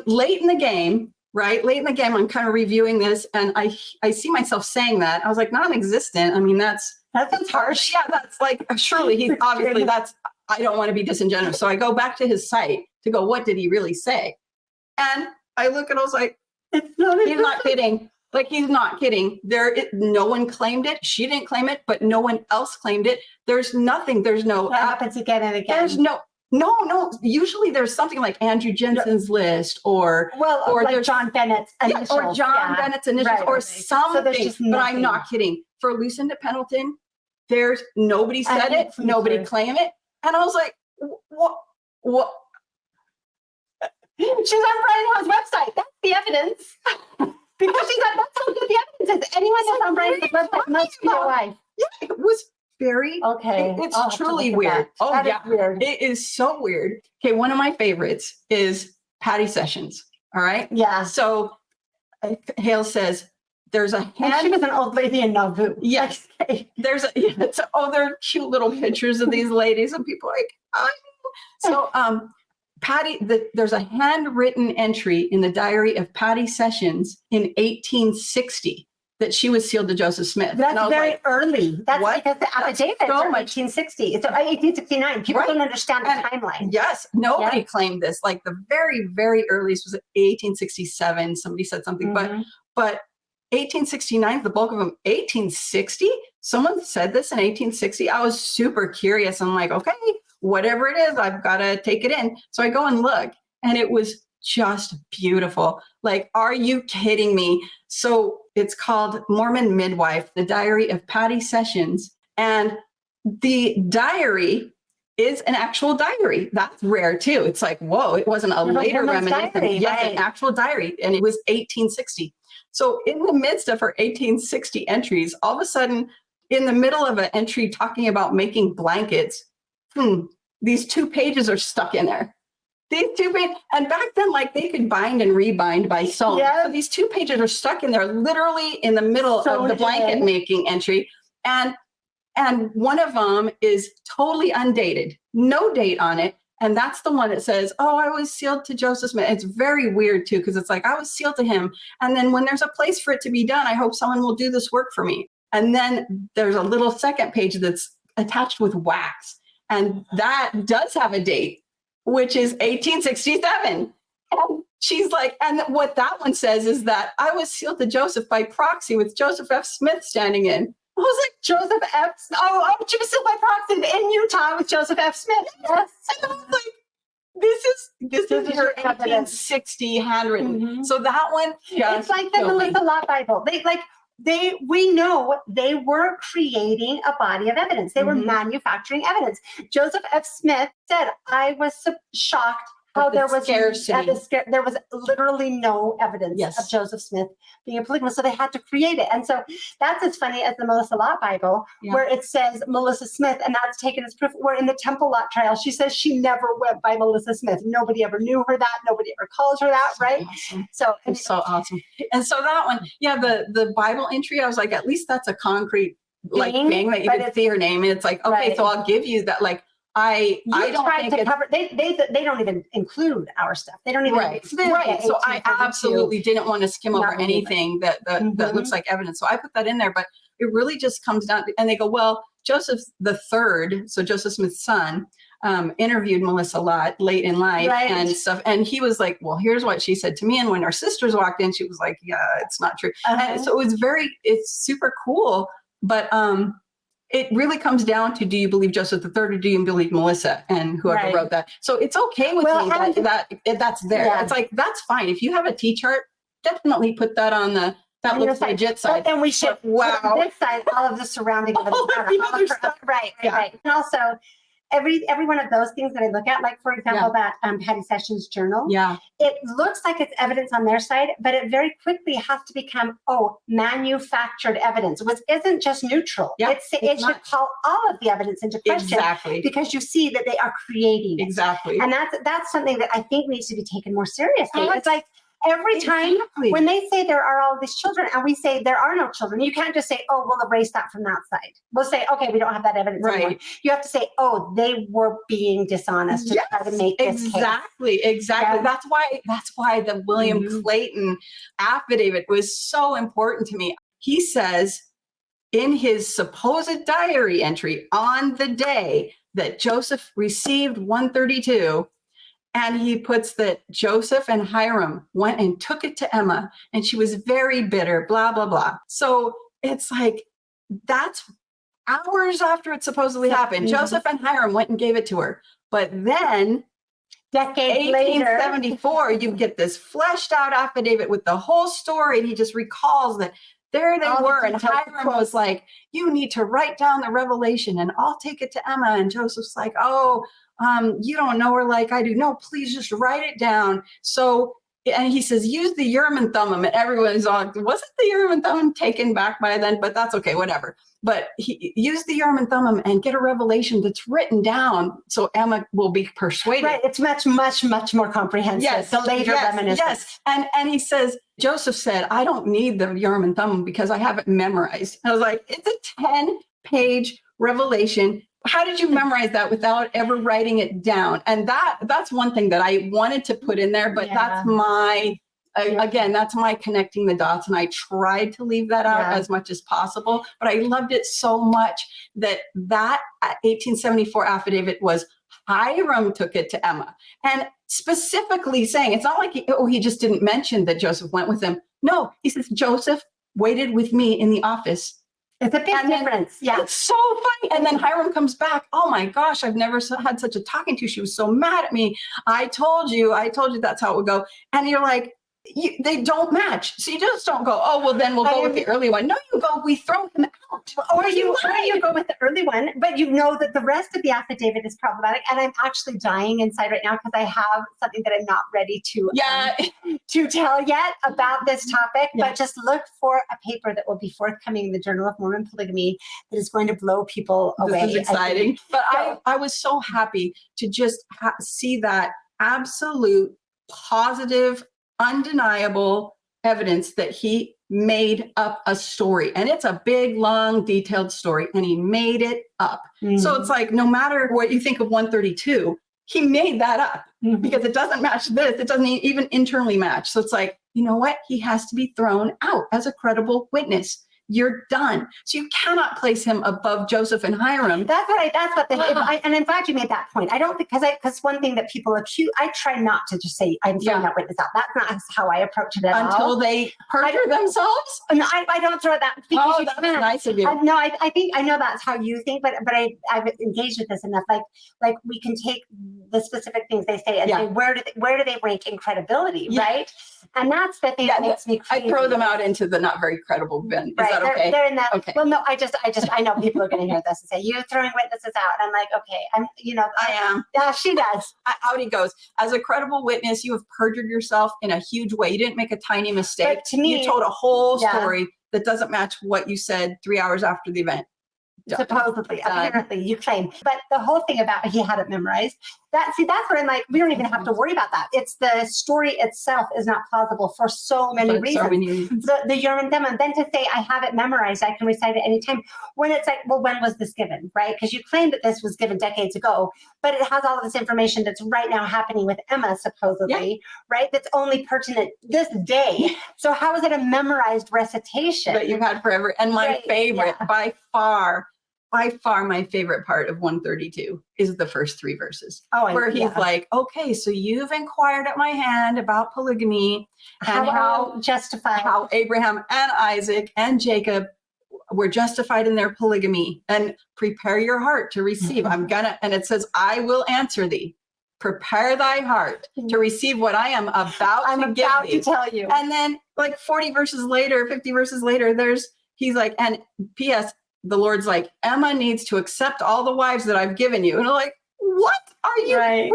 late in the game, I'm kind of reviewing this, and I see myself saying that. I was like, non-existent. I mean, that sounds harsh. Yeah, that's like, surely he's obviously I don't want to be disingenuous. So I go back to his site to go, what did he really say? And I look and I was like, he's not kidding. Like, he's not kidding. No one claimed it. She didn't claim it, but no one else claimed it. There's nothing. There's no. That happens again and again. There's no. Usually there's something like Andrew Jensen's list, or like there's John Bennett's initials. or John Bennett's initials, Right. or something. So but I'm not kidding. For Lucinda Pendleton, there's nobody said it. Nobody claimed it. And I was like, what? She's on Brian Hall's website. That's the evidence. Because she's like, that's how good the evidence is. Anyone that's on Brian Hall's website must be a wife. Yeah, it was very. Okay. It's truly weird. Oh, that yeah. is weird. It is so weird. Okay, one of my favorites is Patty Sessions. All right. Yeah. So Hale says there's a And she hand. was an old lady in Nauvoo. Yes. There are cute little pictures of these ladies, and people are like, oh. So Patty, there's a handwritten entry in the diary of Patty Sessions in 1860 that she was sealed to Joseph Smith. That's very early. That's what? because the affidavits so are much. 1860. It's 1869. People Right. don't understand the And- timeline. Yes, nobody claimed this. Like, the very, very earliest was 1867. Somebody said something, Mhm. but 1869, the bulk of them. 1860, someone said this in 1860. I was super curious. I'm like, okay, whatever it is, I've got to take it in. So I go and look, and it was just beautiful. Like, are you kidding me? So it's called Mormon Midwife, the Diary of Patty Sessions. And the diary is an actual diary. That's rare too. It's like, whoa, it wasn't a later reminiscence. Diary, Yes, right. an actual diary. And it was 1860. So in the midst of her 1860 entries, all of a sudden, in the middle of an entry talking about making blankets, these 2 pages are stuck in there. These 2 pages, and back then, like, they could bind and rebind by sewing. Yeah. So these 2 pages are stuck in there, literally in the middle Sewn of the blanket in. making entry. And one of them is totally undated, no date on it. And that's the one that says, oh, I was sealed to Joseph Smith. It's very weird too, because it's like, I was sealed to him. And then when there's a place for it to be done, I hope someone will do this work for me. And then there's a little second page that's attached with wax. And that does have a date, which is 1867. And she's like, and what that one says is that I was sealed to Joseph by proxy with Joseph F. Smith standing in. I was like, Joseph F. Oh, she was still by proxy in Utah with Joseph F. Smith. Yes. and I was like, this is her evidence. 1860 handwritten. Mhm. So that one just It's like the killed me. Melissa Law Bible. We know they were creating a body of evidence. They were Mhm. manufacturing evidence. Joseph F. Smith said, I was shocked how Of the there was scarcity. there was literally no evidence Yes. of Joseph Smith being a polygamist. So they had to create it. And so that's as funny as the Melissa Law Bible, Yeah. where it says Melissa Smith, and that's taken as proof. Where in the Temple Lot trial, she says she never went by Melissa Smith. Nobody ever knew her that. Nobody ever calls her that, right? Awesome. So It's so awesome. And so that one, yeah, the Bible entry, I was like, at least that's a concrete like Thing, thing that you but can see her name. And it's like, okay, Right. so I'll give you that. Like, I you don't tried think to it's cover. They don't even include our stuff. They don't even right. include Right. the So I 1832. absolutely didn't want to skim over Not me, anything that Mhm. looks like evidence. So I put that in there. But it really just comes down to, and they go, well, Joseph the third, so Joseph Smith's son, interviewed Melissa a lot late in life and stuff. And he was like, well, here's what she said to me. And when our sisters walked in, she was like, yeah, it's not true. And so it's super cool. But it really comes down to, do you believe Joseph III or do you believe Melissa and whoever wrote that? So it's okay with me that that's there. Yeah. It's like, that's fine. If you have a T-chart, definitely put that on the, that looks legit side. And we should put on this side, all of the surrounding right. And also, every one of those things that I look at, like for example, that Patty Sessions journal, it looks like it's evidence on their side, but it very quickly has to become, manufactured evidence, which isn't just neutral. It should call all of the evidence into question because you see that they are creating it. And that's something that I think needs to be taken more seriously. It's like, every time when they say there are all these children and we say there are no children, you can't just say, oh, we'll erase that from that side. We'll say, okay, we don't have that evidence anymore. You have to say, oh, they were being dishonest to try to make this case. Yeah. That's why the William Clayton affidavit was so important to me. He says in his supposed diary entry on the day that Joseph received 132, and he puts that Joseph and Hiram went and took it to Emma, and she was very bitter, blah, blah, blah. So it's like, that's hours after it supposedly happened. Joseph and Hiram went and gave it to her. But then, decades later, 1874, you get this fleshed out affidavit with the whole story. And he just recalls that there they were. And Hiram was like, you need to write down the revelation and I'll take it to Emma. And Joseph's like, you don't know her like I do. No, please just write it down. So, and he says, use the Urim and Thummim. And everyone's on, wasn't the Urim and Thummim taken back by then? But that's okay, whatever. But he used the Urim and Thummim and get a revelation that's written down so Emma will be persuaded. Right, it's much, much, much more comprehensive. Yes, the later reminiscence. Yes, and he says, Joseph said, I don't need the Urim and Thummim because I have it memorized. I was like, it's a 10-page revelation. How did you memorize that without ever writing it down? And that's one thing that I wanted to put in there, but that's my, again, that's my connecting the dots. And I tried to leave that out as much as possible, but I loved it so much that 1874 affidavit was Hiram took it to Emma, and specifically saying, it's not like he just didn't mention that Joseph went with him. No, he says, Joseph waited with me in the office. It's a big difference. It's so funny. And then Hiram comes back. Oh my gosh, I've never had such a talking to. She was so mad at me. I told you that's how it would go. And you're like, they don't match. So you just don't go, oh, well, then we'll go with the early one. No, you go, we throw him out. Or you go with the early one, but you know that the rest of the affidavit is problematic. And I'm actually dying inside right now because I have something that I'm not ready to tell yet about this topic. But just look for a paper that will be forthcoming in the Journal of Mormon Polygamy that is going to blow people away. This is exciting. But I was so happy to just see that absolute positive, undeniable evidence that he made up a story. And it's a big, long, detailed story, and he made it up. So it's like, no matter what you think of 132, he made that up because it doesn't match this. It doesn't even internally match. So it's like, you know what? He has to be thrown out as a credible witness. You're done. So you cannot place him above Joseph and Hiram. And I'm glad you made that point. I don't think, because one thing that people accuse, I try not to just say, I'm throwing that witness out. That's not how I approach it at all. Until they perjure themselves? No, I don't throw it that. Oh, that's nice of you. No, I think, I know that's how you think, but I've engaged with this enough. Like we can take the specific things they say and say, where do they rank in credibility, right? And that's the thing that makes me crazy. I throw them out into the not very credible bin. Is that okay? They're in that. Okay. Well, no, I know people are going to hear this and say, you're throwing witnesses out. And I'm like, okay, I am. Yeah, she does. Out he goes. As a credible witness, you have perjured yourself in a huge way. You didn't make a tiny mistake. But to me, you told a whole story that doesn't match what you said 3 hours after the event. Supposedly, Done. apparently, you claim. But the whole thing about he had it memorized, that's what I'm like, we don't even have to worry about that. It's the story itself is not plausible for so many reasons. The Urim and Thummim, then to say, I have it memorized, I can recite it anytime, when it's like, well, when was this given, right? Because you claim that this was given decades ago, but it has all of this information that's right now happening with Emma, supposedly, right? That's only pertinent this day. So how is it a memorized recitation? That you've had forever. And my favorite, by far, my favorite part of 132 is the first 3 verses, where he's like, okay, so you've inquired at my hand about polygamy and how Abraham and Isaac and Jacob were justified in their polygamy, and prepare your heart to receive. And it says, I will answer thee. Prepare thy heart to receive what I am about to tell you. And then like 40 verses later, 50 verses later, he's like, and P.S., the Lord's like, Emma needs to accept all the wives that I've given you. And I'm like, what are you? Right.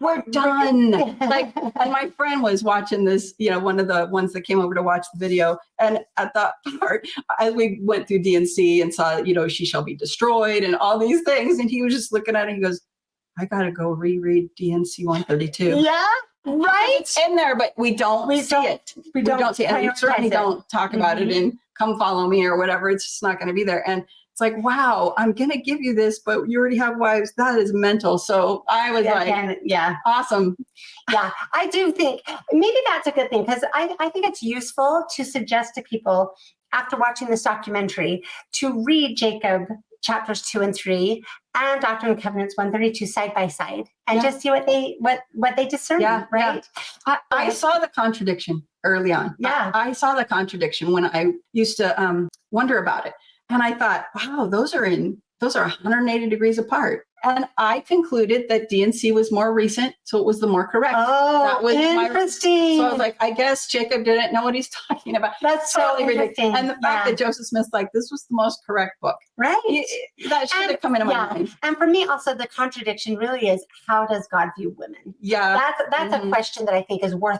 We're done. Like, and my friend was watching this, one of the ones that came over to watch the video. And at that part, as we went through DNC and saw, she shall be destroyed and all these things. And he was just looking at it. He goes, I got to go reread DNC 132. Yeah. Right. It's in there, but we don't see it. We don't see it. And we certainly don't talk about it in Come Follow Me or whatever. It's just not going to be there. And it's like, wow, I'm going to give you this, but you already have wives. That is mental. So I was awesome. Yeah, I do think maybe that's a good thing, because I think it's useful to suggest to people after watching this documentary to read Jacob chapters 2 and 3 and Doctrine and Covenants 132 side by side and just see what they discern. Right. Yeah. I saw the contradiction early on. Yeah. I saw the contradiction when I used to wonder about it. And I thought, wow, those are 180 degrees apart. And I concluded that DNC was more recent, so it was the more correct. Oh, that was interesting. So I was like, I guess Jacob didn't know what he's talking about. That's so interesting. And the fact that Joseph Smith's like, this was the most correct book. Right. That should have come into my mind. And for me, also, the contradiction really is, how does God view women? Yeah. That's a question that I think is worth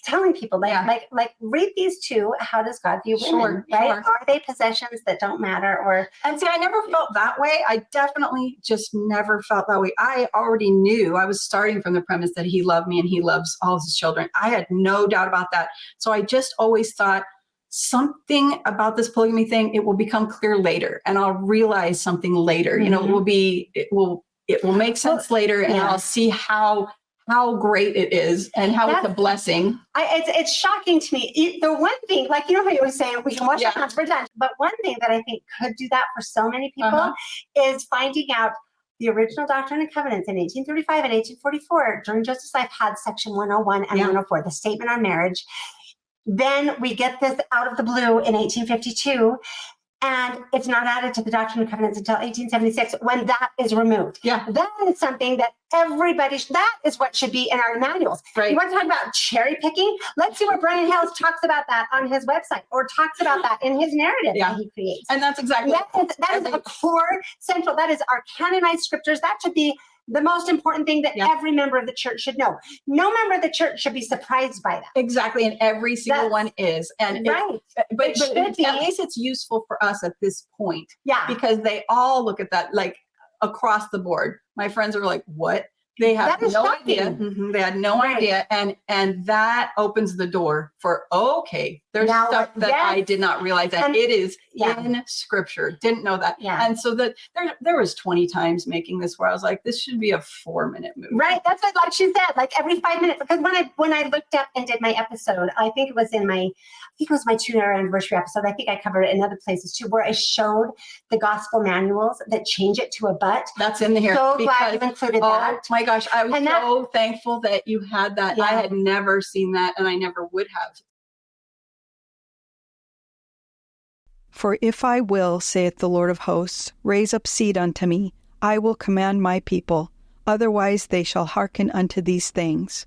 telling people. Like read these 2. How does God view women? Right? Sure. Are they possessions that don't matter? And see, I never felt that way. I definitely just never felt that way. I already knew. I was starting from the premise that he loved me and he loves all of his children. I had no doubt about that. So I just always thought, something about this polygamy thing, it will become clear later, and I'll realize something later. It will make sense later, and I'll see how great it is and how it's a blessing. It's shocking to me. The one thing, like, how you always say, we can wash our hands, we're done. But one thing that I think could do that for so many people is finding out the original Doctrine and Covenants in 1835 and 1844 during Joseph's life had section 101 and 104, the statement on marriage. Then we get this out of the blue in 1852, and it's not added to the Doctrine and Covenants until 1876, when that is removed. Yeah. That is something that that is what should be in our manuals. Right. You want to talk about cherry picking? Let's see where Brian Hales talks about that on his website, or talks about that in his narrative that he creates. And that's exactly that is a core central. That is our canonized scriptures. That should be the most important thing that every member of the church should know. No member of the church should be surprised by that. Exactly. And every single one is. And but at least it's useful for us at this point. Yeah. Because they all look at that like across the board. My friends are like, what? They have no idea. They had no idea. And that opens the door for, there's stuff that I did not realize, and it is in scripture. Didn't know that. Yeah. And so that there was 20 times making this where I was like, this should be a 4-minute movie. Right. That's what, like she said, like every 5 minutes. Because when I looked up and did my episode, I think it was my 2-year anniversary episode. I think I covered it in other places too, where I showed the gospel manuals that change it to a but. That's in here. So glad you included that. Oh my gosh, I was so thankful that you had that. Yeah. I had never seen that, and I never would have. For if I will, saith the Lord of hosts, raise up seed unto me, I will command my people, otherwise they shall hearken unto these things.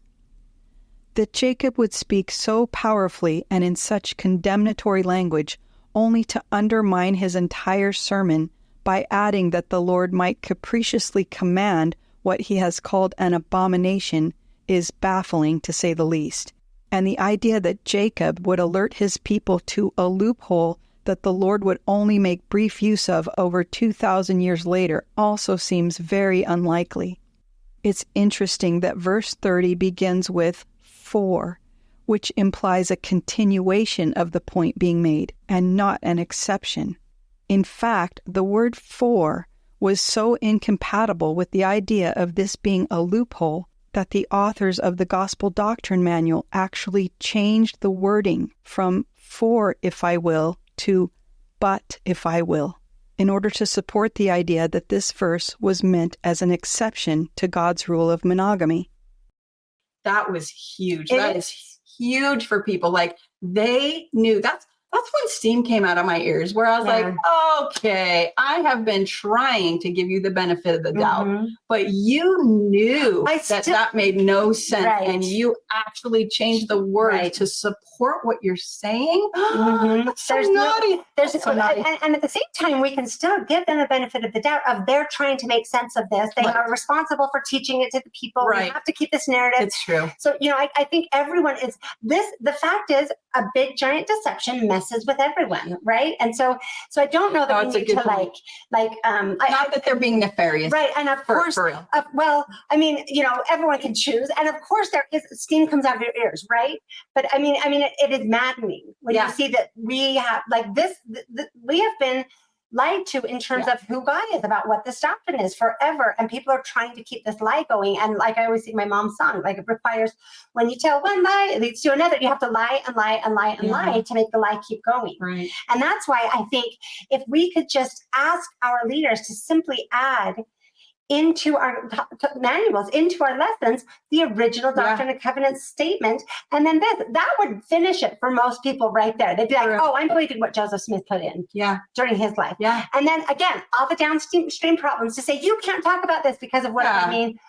That Jacob would speak so powerfully and in such condemnatory language, only to undermine his entire sermon by adding that the Lord might capriciously command what he has called an abomination, is baffling to say the least. And the idea that Jacob would alert his people to a loophole that the Lord would only make brief use of over 2,000 years later also seems very unlikely. It's interesting that verse 30 begins with "for," which implies a continuation of the point being made and not an exception. In fact, the word "for" was so incompatible with the idea of this being a loophole that the authors of the Gospel Doctrine Manual actually changed the wording from "for if I will" to "but if I will," in order to support the idea that this verse was meant as an exception to God's rule of monogamy. That was huge. That is huge for people. Like, they knew that's when steam came out of my ears, where I was like, okay, I have been trying to give you the benefit of the doubt, but you knew that made no sense. And you actually changed the word to support what you're saying. That's so naughty. And at the same time, we can still give them the benefit of the doubt of they're trying to make sense of this. They are responsible for teaching it to the people. We have to keep this narrative. It's true. So, I think everyone is the fact is a big giant deception messes with everyone, right? And so I don't know that we need to not that they're being nefarious, right? And of course, for real. Well, I mean, everyone can choose, and of course, there is steam comes out of your ears, right? But I mean, it is maddening when you see that we have we have been lied to in terms of who God is, about what this doctrine is forever. And people are trying to keep this lie going. And like I always sing my mom's song, like it requires, when you tell one lie, it leads to another. You have to lie and lie and lie and lie to make the lie keep going. Right. And that's why I think if we could just ask our leaders to simply add into our manuals, into our lessons, the original Doctrine and Covenants statement. And then that would finish it for most people right there. They'd be like, oh, I'm believing what Joseph Smith put in during his life. Yeah. And then again, all the downstream problems to say, you can't talk about this because of what I mean.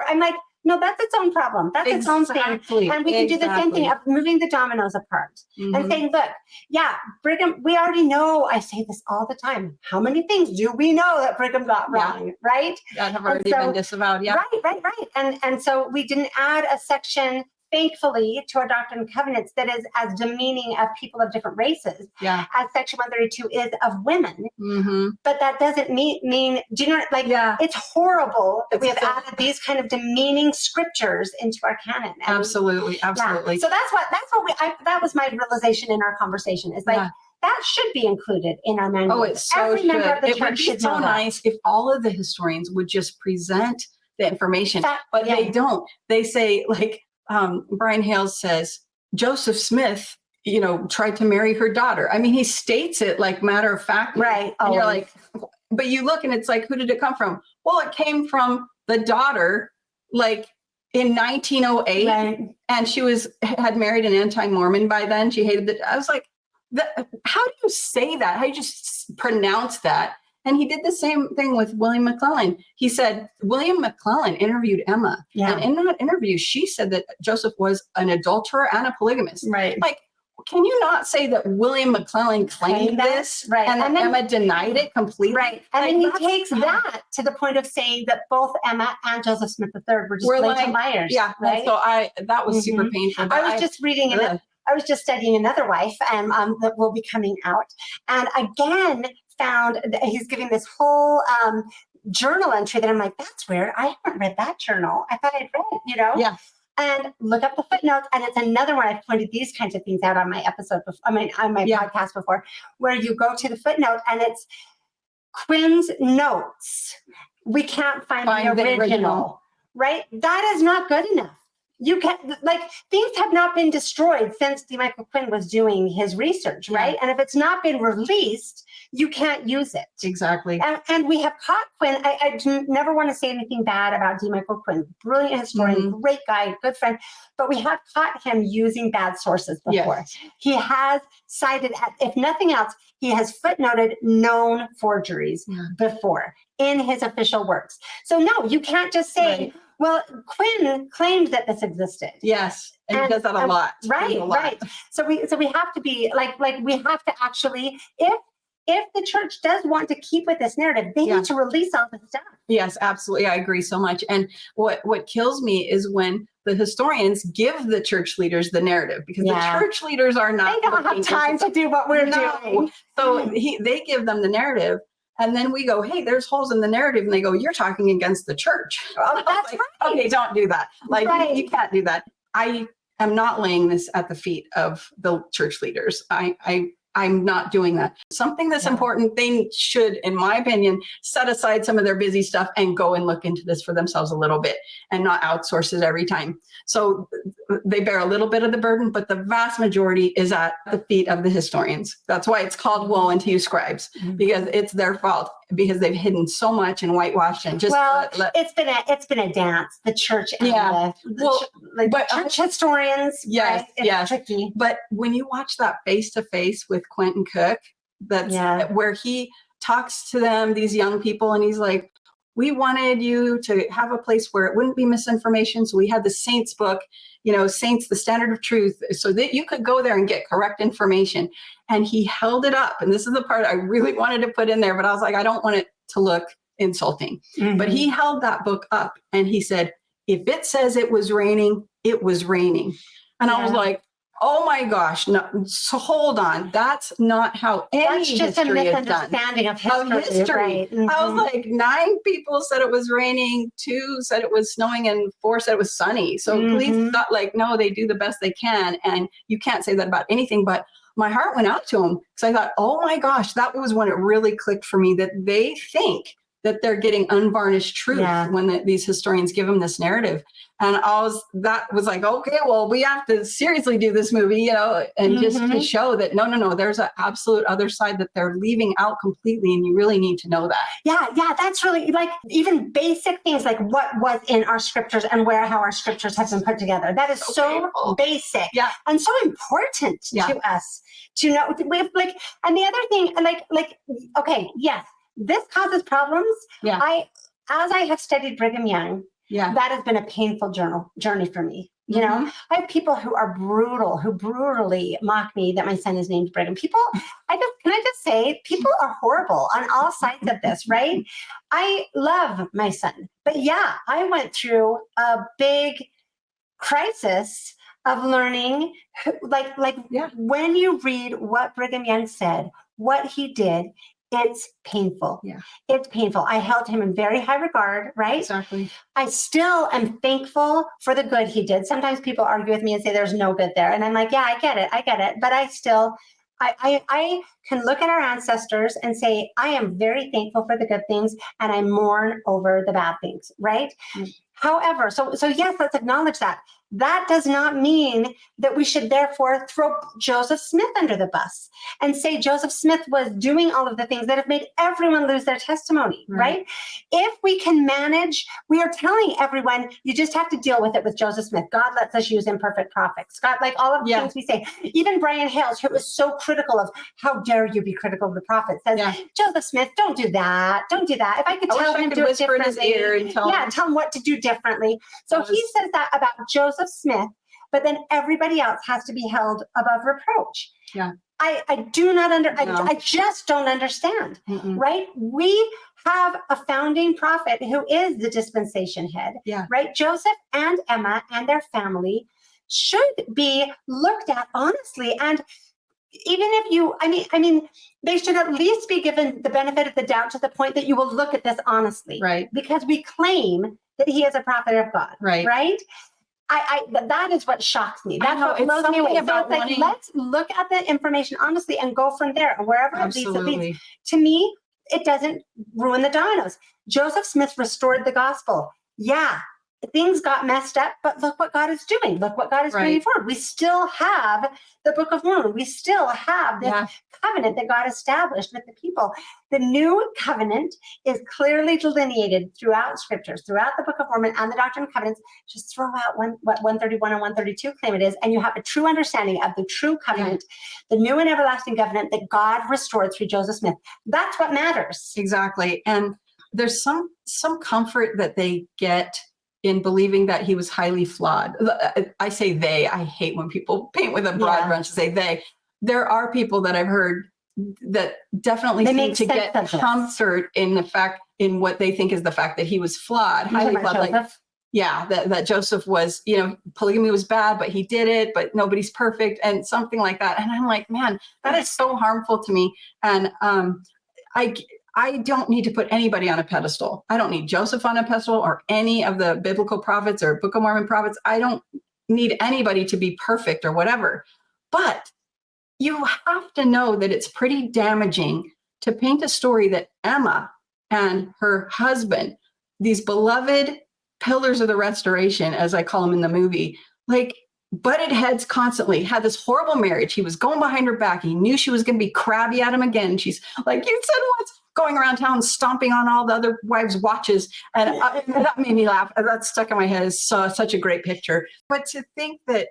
I'm like, no, that's its own problem. That's its own thing. And we can do the same thing of moving the dominoes apart and saying, look, Brigham, we already know, I say this all the time. How many things do we know that Brigham got wrong, right? That have already been disavowed. Right. And so we didn't add a section, thankfully, to our Doctrine and Covenants that is as demeaning of people of different races as Section 132 is of women. But that doesn't mean, do you know, it's horrible that we have added these kind of demeaning scriptures into our canon. And absolutely. So that was my realization in our conversation is like, that should be included in our manual. Oh, it so should. It would be so nice if all of the historians would just present the information, but they don't. They say, like, Brian Hales says, Joseph Smith, tried to marry her daughter. I mean, he states it like matter of fact. Right. And you're like, but you look and it's like, who did it come from? Well, it came from the daughter, like in 1908. And she had married an anti-Mormon by then. She hated it. I was like, how do you say that? How do you just pronounce that? And he did the same thing with William McClellan. He said, William McClellan interviewed Emma. And in that interview, she said that Joseph was an adulterer and a polygamist. Right. Like, can you not say that William McClellan claimed this? Right. And then Emma denied it completely? Right. And then he takes that to the point of saying that both Emma and Joseph Smith III were just blatant liars. Yeah. Right. So that was super painful. I was just reading I was just studying Another Wife that will be coming out. And again, found that he's giving this whole journal entry that I'm like, that's weird. I haven't read that journal. I thought I'd read, Yeah. And look up the footnotes. And it's another one. I've pointed these kinds of things out on my episode, on my podcast before, where you go to the footnote and it's Quinn's notes. We can't find the original, right? That is not good enough. You can't, things have not been destroyed since D. Michael Quinn was doing his research, right? And if it's not been released, you can't use it. Exactly. And we have caught Quinn. I never want to say anything bad about D. Michael Quinn. Brilliant historian, great guy, good friend. But we have caught him using bad sources before. Yes. He has cited, if nothing else, he has footnoted known forgeries before in his official works. So no, you can't just say, well, Quinn claimed that this existed. Yes, and he does that a lot. Right. So we have to be like we have to actually, if if the church does want to keep with this narrative, they need to release all the stuff. Yes, absolutely. I agree so much. And what kills me is when the historians give the church leaders the narrative, because the church leaders are not. They don't have time to do what we're doing. So they give them the narrative. And then we go, hey, there's holes in the narrative. And they go, you're talking against the church. That's like, right. Okay, don't do that. Like, you can't do that. I am not laying this at the feet of the church leaders. I'm not doing that. Something that's important, they should, in my opinion, set aside some of their busy stuff and go and look into this for themselves a little bit and not outsource it every time. So they bear a little bit of the burden, but the vast majority is at the feet of the historians. That's why it's called woe unto you, scribes, because it's their fault, because they've hidden so much and whitewashed and just it's been a dance, the church and the church historians. Yes, it's tricky. But when you watch that face to face with Quentin Cook, that's where he talks to them, these young people, and he's like, we wanted you to have a place where it wouldn't be misinformation. So we had the Saints book, Saints, the Standard of Truth, so that you could go there and get correct information. And he held it up. And this is the part I really wanted to put in there, but I was like, I don't want it to look insulting. But he held that book up and he said, if it says it was raining, it was raining. And I was like, oh my gosh, no, so hold on. That's not how any That's just history a is done. misunderstanding of history. Right. I was like, 9 people said it was raining, 2 said it was snowing, and 4 said it was sunny. So police thought no, they do the best they can. And you can't say that about anything. But my heart went out to them because I thought, oh my gosh, that was when it really clicked for me that they think that they're getting unvarnished truth when these historians give them this narrative. And that was like, okay, well, we have to seriously do this movie, and just to show that, no, there's an absolute other side that they're leaving out completely. And you really need to know that. Yeah. That's really like even basic things like what was in our scriptures and how our scriptures have been put together. That is so basic and so important to us to know. And the other thing, okay, yes, this causes problems. As I have studied Brigham Young, that has been a painful journey for me. I have people who are brutal, who brutally mock me that my son is named Brigham. Can I just say, people are horrible on all sides of this, right? I love my son, but I went through a big crisis of learning, when you read what Brigham Young said, what he did, it's painful. It's painful. I held him in very high regard, right? Exactly. I still am thankful for the good he did. Sometimes people argue with me and say there's no good there. And I'm like, I get it. But I still, I can look at our ancestors and say, I am very thankful for the good things and I mourn over the bad things, right? However, so yes, let's acknowledge that. That does not mean that we should therefore throw Joseph Smith under the bus and say Joseph Smith was doing all of the things that have made everyone lose their testimony, right? If we can manage, we are telling everyone, you just have to deal with it with Joseph Smith. God lets us use imperfect prophets. God, all of the things we say. Even Brian Hales, who was so critical of, how dare you be critical of the prophet, says, Joseph Smith, don't do that. Don't do that. If I could tell him to do it differently, in his ear and tell him what to do differently. So he says that about Joseph Smith, but then everybody else has to be held above reproach. I do not I just don't understand, right? We have a founding prophet who is the dispensation head, right? Joseph and Emma and their family should be looked at honestly. And even if you, I mean, they should at least be given the benefit of the doubt to the point that you will look at this honestly, right? Because we claim that he is a prophet of God, right? That is what shocks me. That's what blows me away. So it's let's look at the information honestly and go from there. And wherever it leads, to me, it doesn't ruin the dominoes. Joseph Smith restored the gospel. Things got messed up, but look what God is doing. Look what God is bringing forward. We still have the Book of Mormon. We still have this covenant that God established with the people. The new covenant is clearly delineated throughout scriptures, throughout the Book of Mormon and the Doctrine and Covenants. Just throw out what 131 and 132 claim it is, and you have a true understanding of the true covenant, the new and everlasting covenant that God restored through Joseph Smith. That's what matters. Exactly. And there's some comfort that they get in believing that he was highly flawed. I say they. I hate when people paint with a broad brush and say they. There are people that I've heard definitely They seem make to sense get of this. comfort in what they think is the fact that he was flawed, You're highly talking about flawed. Like, Joseph? yeah, that Joseph was, polygamy was bad, but he did it, but nobody's perfect, and something like that. And I'm like, man, that is so harmful to me. And I don't need to put anybody on a pedestal. I don't need Joseph on a pedestal or any of the biblical prophets or Book of Mormon prophets. I don't need anybody to be perfect or whatever. But you have to know that it's pretty damaging to paint a story that Emma and her husband, these beloved pillars of the restoration, as I call them in the movie, like butted heads constantly, had this horrible marriage. He was going behind her back. He knew she was going to be crabby at him again. She's like, you said once, going around town stomping on all the other wives' watches. And that made me laugh. That stuck in my head. It's such a great picture. But to think that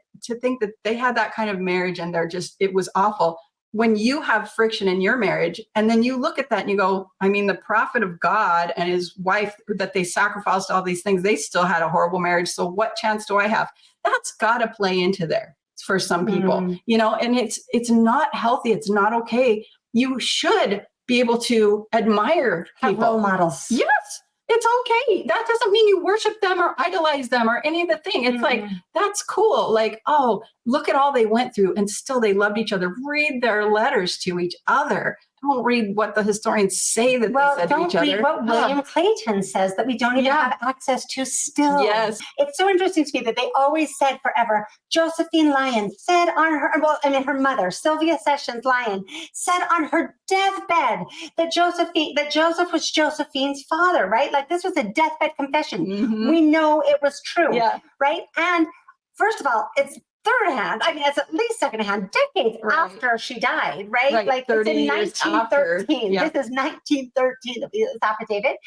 they had that kind of marriage and it was awful. When you have friction in your marriage, and then you look at that and you go, I mean, the prophet of God and his wife that they sacrificed all these things, they still had a horrible marriage. So what chance do I have? That's got to play into there for some people, and it's not healthy. It's not okay. You should be able to admire people. Role models. Yes, it's okay. That doesn't mean you worship them or idolize them or any of the thing. It's like, that's cool. Like, oh, look at all they went through and still they loved each other. Read their letters to each other. Don't read what the historians say that they said to each other. Don't read what William Clayton says that we don't even have access to still. Yes. It's so interesting to me that they always said forever, Josephine Lyon said on her mother, Sylvia Sessions Lyon, said on her deathbed that Joseph was Josephine's father, right? Like this was a deathbed confession. Mm-hmm. We know it was true, yeah. right? And first of all, it's third hand. I mean, it's at least second hand, decades after she died, right? Like 30 it's in years 1913. Yeah. This is 1913, this affidavit.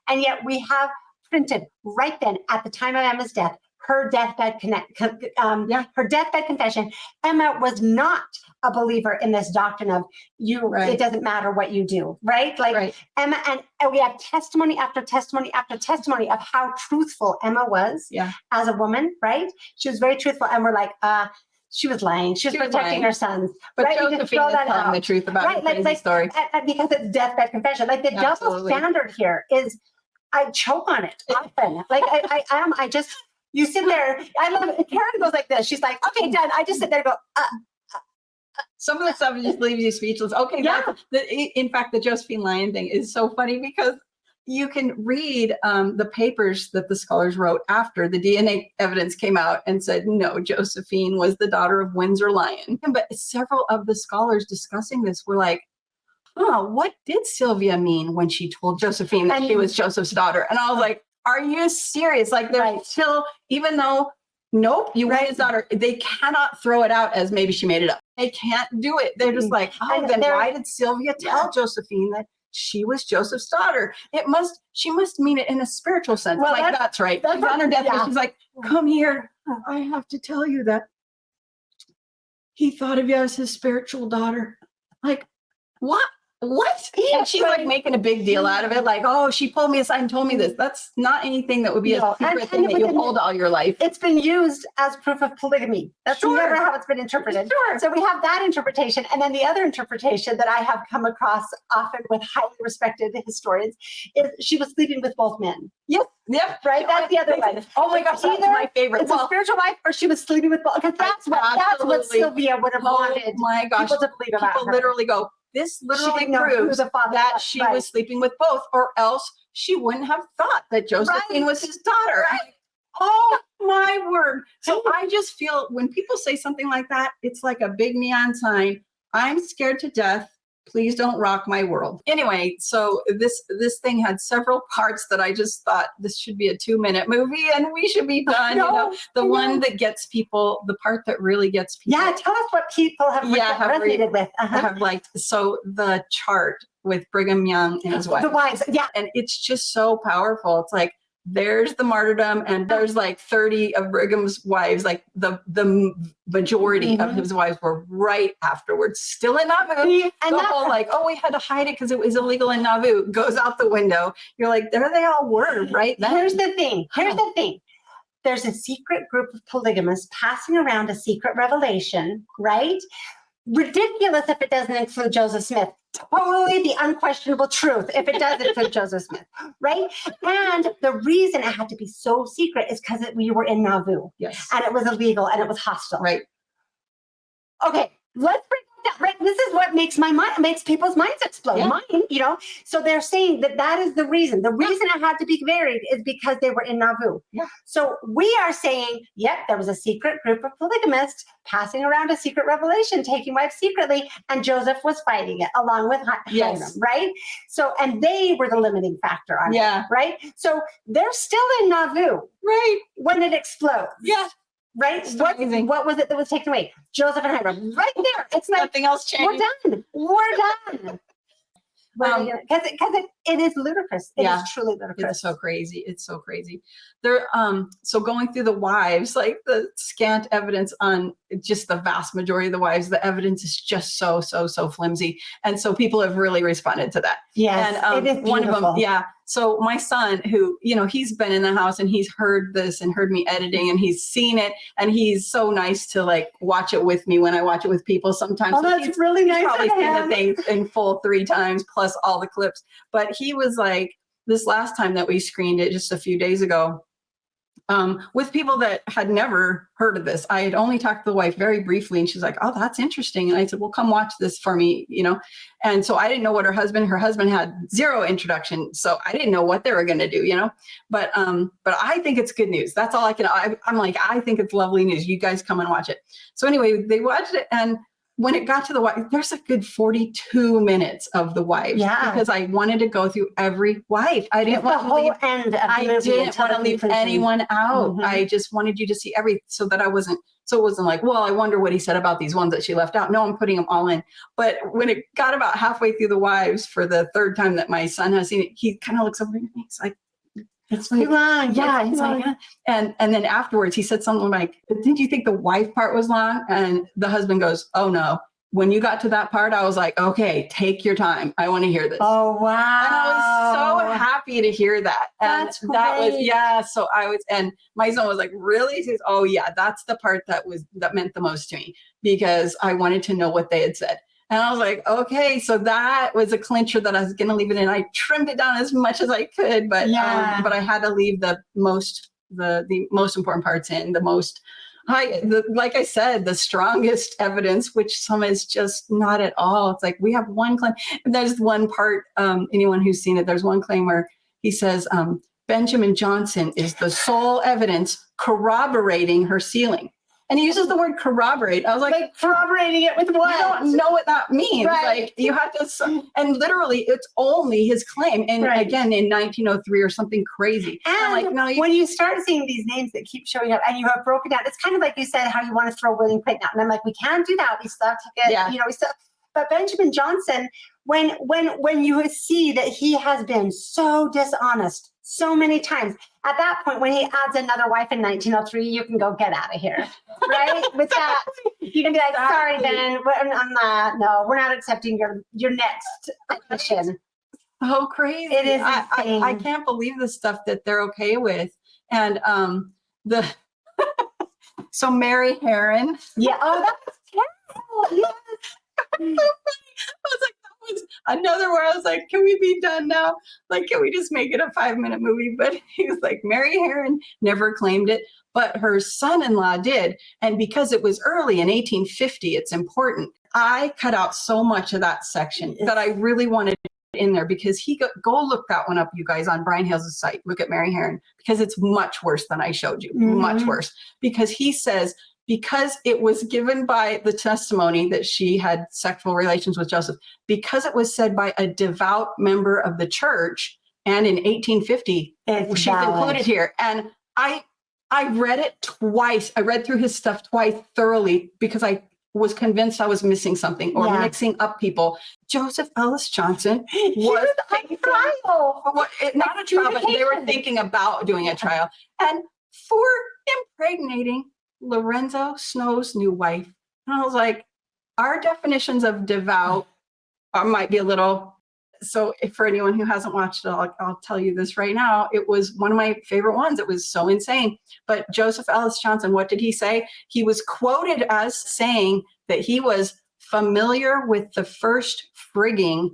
And yet we have printed right then at the time of Emma's death, her deathbed her deathbed confession. Emma was not a believer in this doctrine of it doesn't matter what you do, right? Like Emma, and we have testimony after testimony after testimony of how truthful Emma was as a woman, right? She was very truthful, and we're like, she was lying. She was protecting her sons. But Josephine is telling the truth about her crazy story. Because it's deathbed confession. Like the double standard here is, I choke on it often. Like I just. You sit there. I love it. Karen goes like this. She's like, okay, done. I just sit there and go, Some of the stuff just leaves you speechless. Okay. In fact, the Josephine Lyon thing is so funny because you can read the papers that the scholars wrote after the DNA evidence came out and said, no, Josephine was the daughter of Windsor Lyon. But several of the scholars discussing this were like, what did Sylvia mean when she told Josephine that she was Joseph's daughter? And I was like, are you serious? Like they're still, even though, nope, you were his daughter, they cannot throw it out as maybe she made it up. They can't do it. They're just like, then why did Sylvia tell Josephine that she was Joseph's daughter? She must mean it in a spiritual sense. Well, like, that's right. She's on her deathbed. She's like, come here. I have to tell you that he thought of you as his spiritual daughter. Like, what? And she's like making a big deal out of it. Like, oh, she pulled me aside and told me this. That's not anything that would be a secret thing that you hold all your life. It's been used as proof of polygamy. That's never how it's been interpreted. So we have that interpretation. And then the other interpretation that I have come across often with highly respected historians is she was sleeping with both men. Yep. Right? That's the other one. Oh my gosh, that's my favorite. It's a spiritual wife, or she was sleeping with both. Because that's what Sylvia would have wanted people to believe about her. People literally go, this literally proves that she was sleeping with both, or else she wouldn't have thought that Josephine was his daughter. Right. Oh my word. So I just feel when people say something like that, it's like a big neon sign. I'm scared to death. Please don't rock my world. Anyway, so this thing had several parts that I just thought this should be a 2-minute movie and we should be done. The one that gets people, the part that really gets people. Yeah, tell us what people have resonated with. Have liked. So the chart with Brigham Young and his wife. The wives, yeah. And it's just so powerful. It's like, there's the martyrdom, and there's like 30 of Brigham's wives, like the majority of his wives were right afterwards, still in Nauvoo. And the whole like, oh, we had to hide it because it was illegal in Nauvoo, goes out the window. You're like, there they all were, right? Here's the thing. There's a secret group of polygamists passing around a secret revelation, right? ridiculous if it doesn't include Joseph Smith. Totally the unquestionable truth if it does include Joseph Smith, right? And the reason it had to be so secret is because we were in Nauvoo. Yes. And it was illegal and it was hostile. Right. Okay, let's break that. Right, this is what makes people's minds explode. Yeah. Mine, So they're saying that is the reason. The reason it had to be married is because they were in Nauvoo. Yeah. So we are saying, yep, there was a secret group of polygamists passing around a secret revelation, taking wives secretly, and Joseph was fighting it along with Yes. Hiram, right? So, and they were the limiting factor on Yeah. it, right? So they're still in Nauvoo, Right. when it explodes. Yeah. Right? It's amazing. What was it that was taken away? Joseph and Hiram. Right there. It's like, Nothing else changed. we're done. Because it is ludicrous. It is truly ludicrous. It's so crazy. It's so crazy. There, so going through the wives, like the scant evidence on just the vast majority of the wives, the evidence is just so flimsy. And so people have really responded to that. Yes, And it is one of them, beautiful. So my son, who, he's been in the house and he's heard this and heard me editing and he's seen it. And he's so nice to like watch it with me when I watch it with people sometimes. Oh, So that's really nice. He's probably of seen the him. thing in full 3 times plus all the clips. But he was like, this last time that we screened it just a few days ago, with people that had never heard of this. I had only talked to the wife very briefly and she's like, oh, that's interesting. And I said, well, come watch this for me, And so I didn't know what her husband had 0 introduction. So I didn't know what they were going to do, but I think it's good news. That's all I'm like, I think it's lovely news. You guys come and watch it. So anyway, they watched it. And when it got to the wife, there's a good 42 minutes of the wives. Yeah. Because I wanted to go through every wife. I didn't want the whole end of the I movie didn't until want to the leave conclusion. anyone out. Mhm. I just wanted you to see so that it wasn't like, well, I wonder what he said about these ones that she left out. No, I'm putting them all in. But when it got about halfway through the wives for the 3rd time that my son has seen it, he kind of looks over at me. He's like, It's too long. yeah, he's like, and then afterwards he said something like, did you think the wife part was long? And the husband goes, oh no. When you got to that part, I was like, okay, take your time. I want to hear this. Oh, wow. And I was so happy to hear that. And That's that was, great. so I was, and my son was like, really? He says, oh yeah, that's the part that meant the most to me because I wanted to know what they had said. And I was like, okay, so that was a clincher that I was going to leave it in. I trimmed it down as much as I could, but I had to leave the most important parts in, like I said, the strongest evidence, which some is just not at all. It's like we have one claim. And there's one part, anyone who's seen it, there's one claim where he says, Benjamin Johnson is the sole evidence corroborating her sealing. And he uses the word corroborate. I was like corroborating it with what? You don't know what that means. Right. Like you have to, and literally it's only his claim. And again, in 1903 or something crazy. And I'm like, no, when you start seeing these names that keep showing up and you have broken down, it's kind of like you said, how you want to throw William Clayton out. And I'm like, we can't do that. We still have to get, but Benjamin Johnson, when you see that he has been so dishonest so many times, at that point, when he adds another wife in 1903, you can go get out of here, right? With that, you can be like, sorry, Ben, I'm not. No, we're not accepting your next admission. Oh, crazy! It is. I can't believe the stuff that they're okay with, and so Mary Herron. Yeah. Oh, that's terrible. Yes. So funny. I was like, that was another where I was like, can we be done now? Like, can we just make it a 5-minute movie? But he was like, Mary Herron never claimed it, but her son-in-law did. And because it was early in 1850, it's important. I cut out so much of that section that I really wanted in there because go look that one up, you guys, on Brian Hales' site. Look at Mary Herron because it's much worse than I showed you. Mm-hmm. Much worse. Because he says, because it was given by the testimony that she had sexual relations with Joseph, because it was said by a devout member of the church, and in 1850, she's included here. And I read it twice. I read through his stuff twice thoroughly because I was convinced I was missing something or mixing up people. Joseph Ellis Johnson was on trial. Not a trial, but they were thinking about doing a trial. And for impregnating Lorenzo Snow's new wife. And I was like, our definitions of devout might be a little, so if for anyone who hasn't watched it, I'll tell you this right now. It was one of my favorite ones. It was so insane. But Joseph Ellis Johnson, what did he say? He was quoted as saying that he was familiar with the first frigging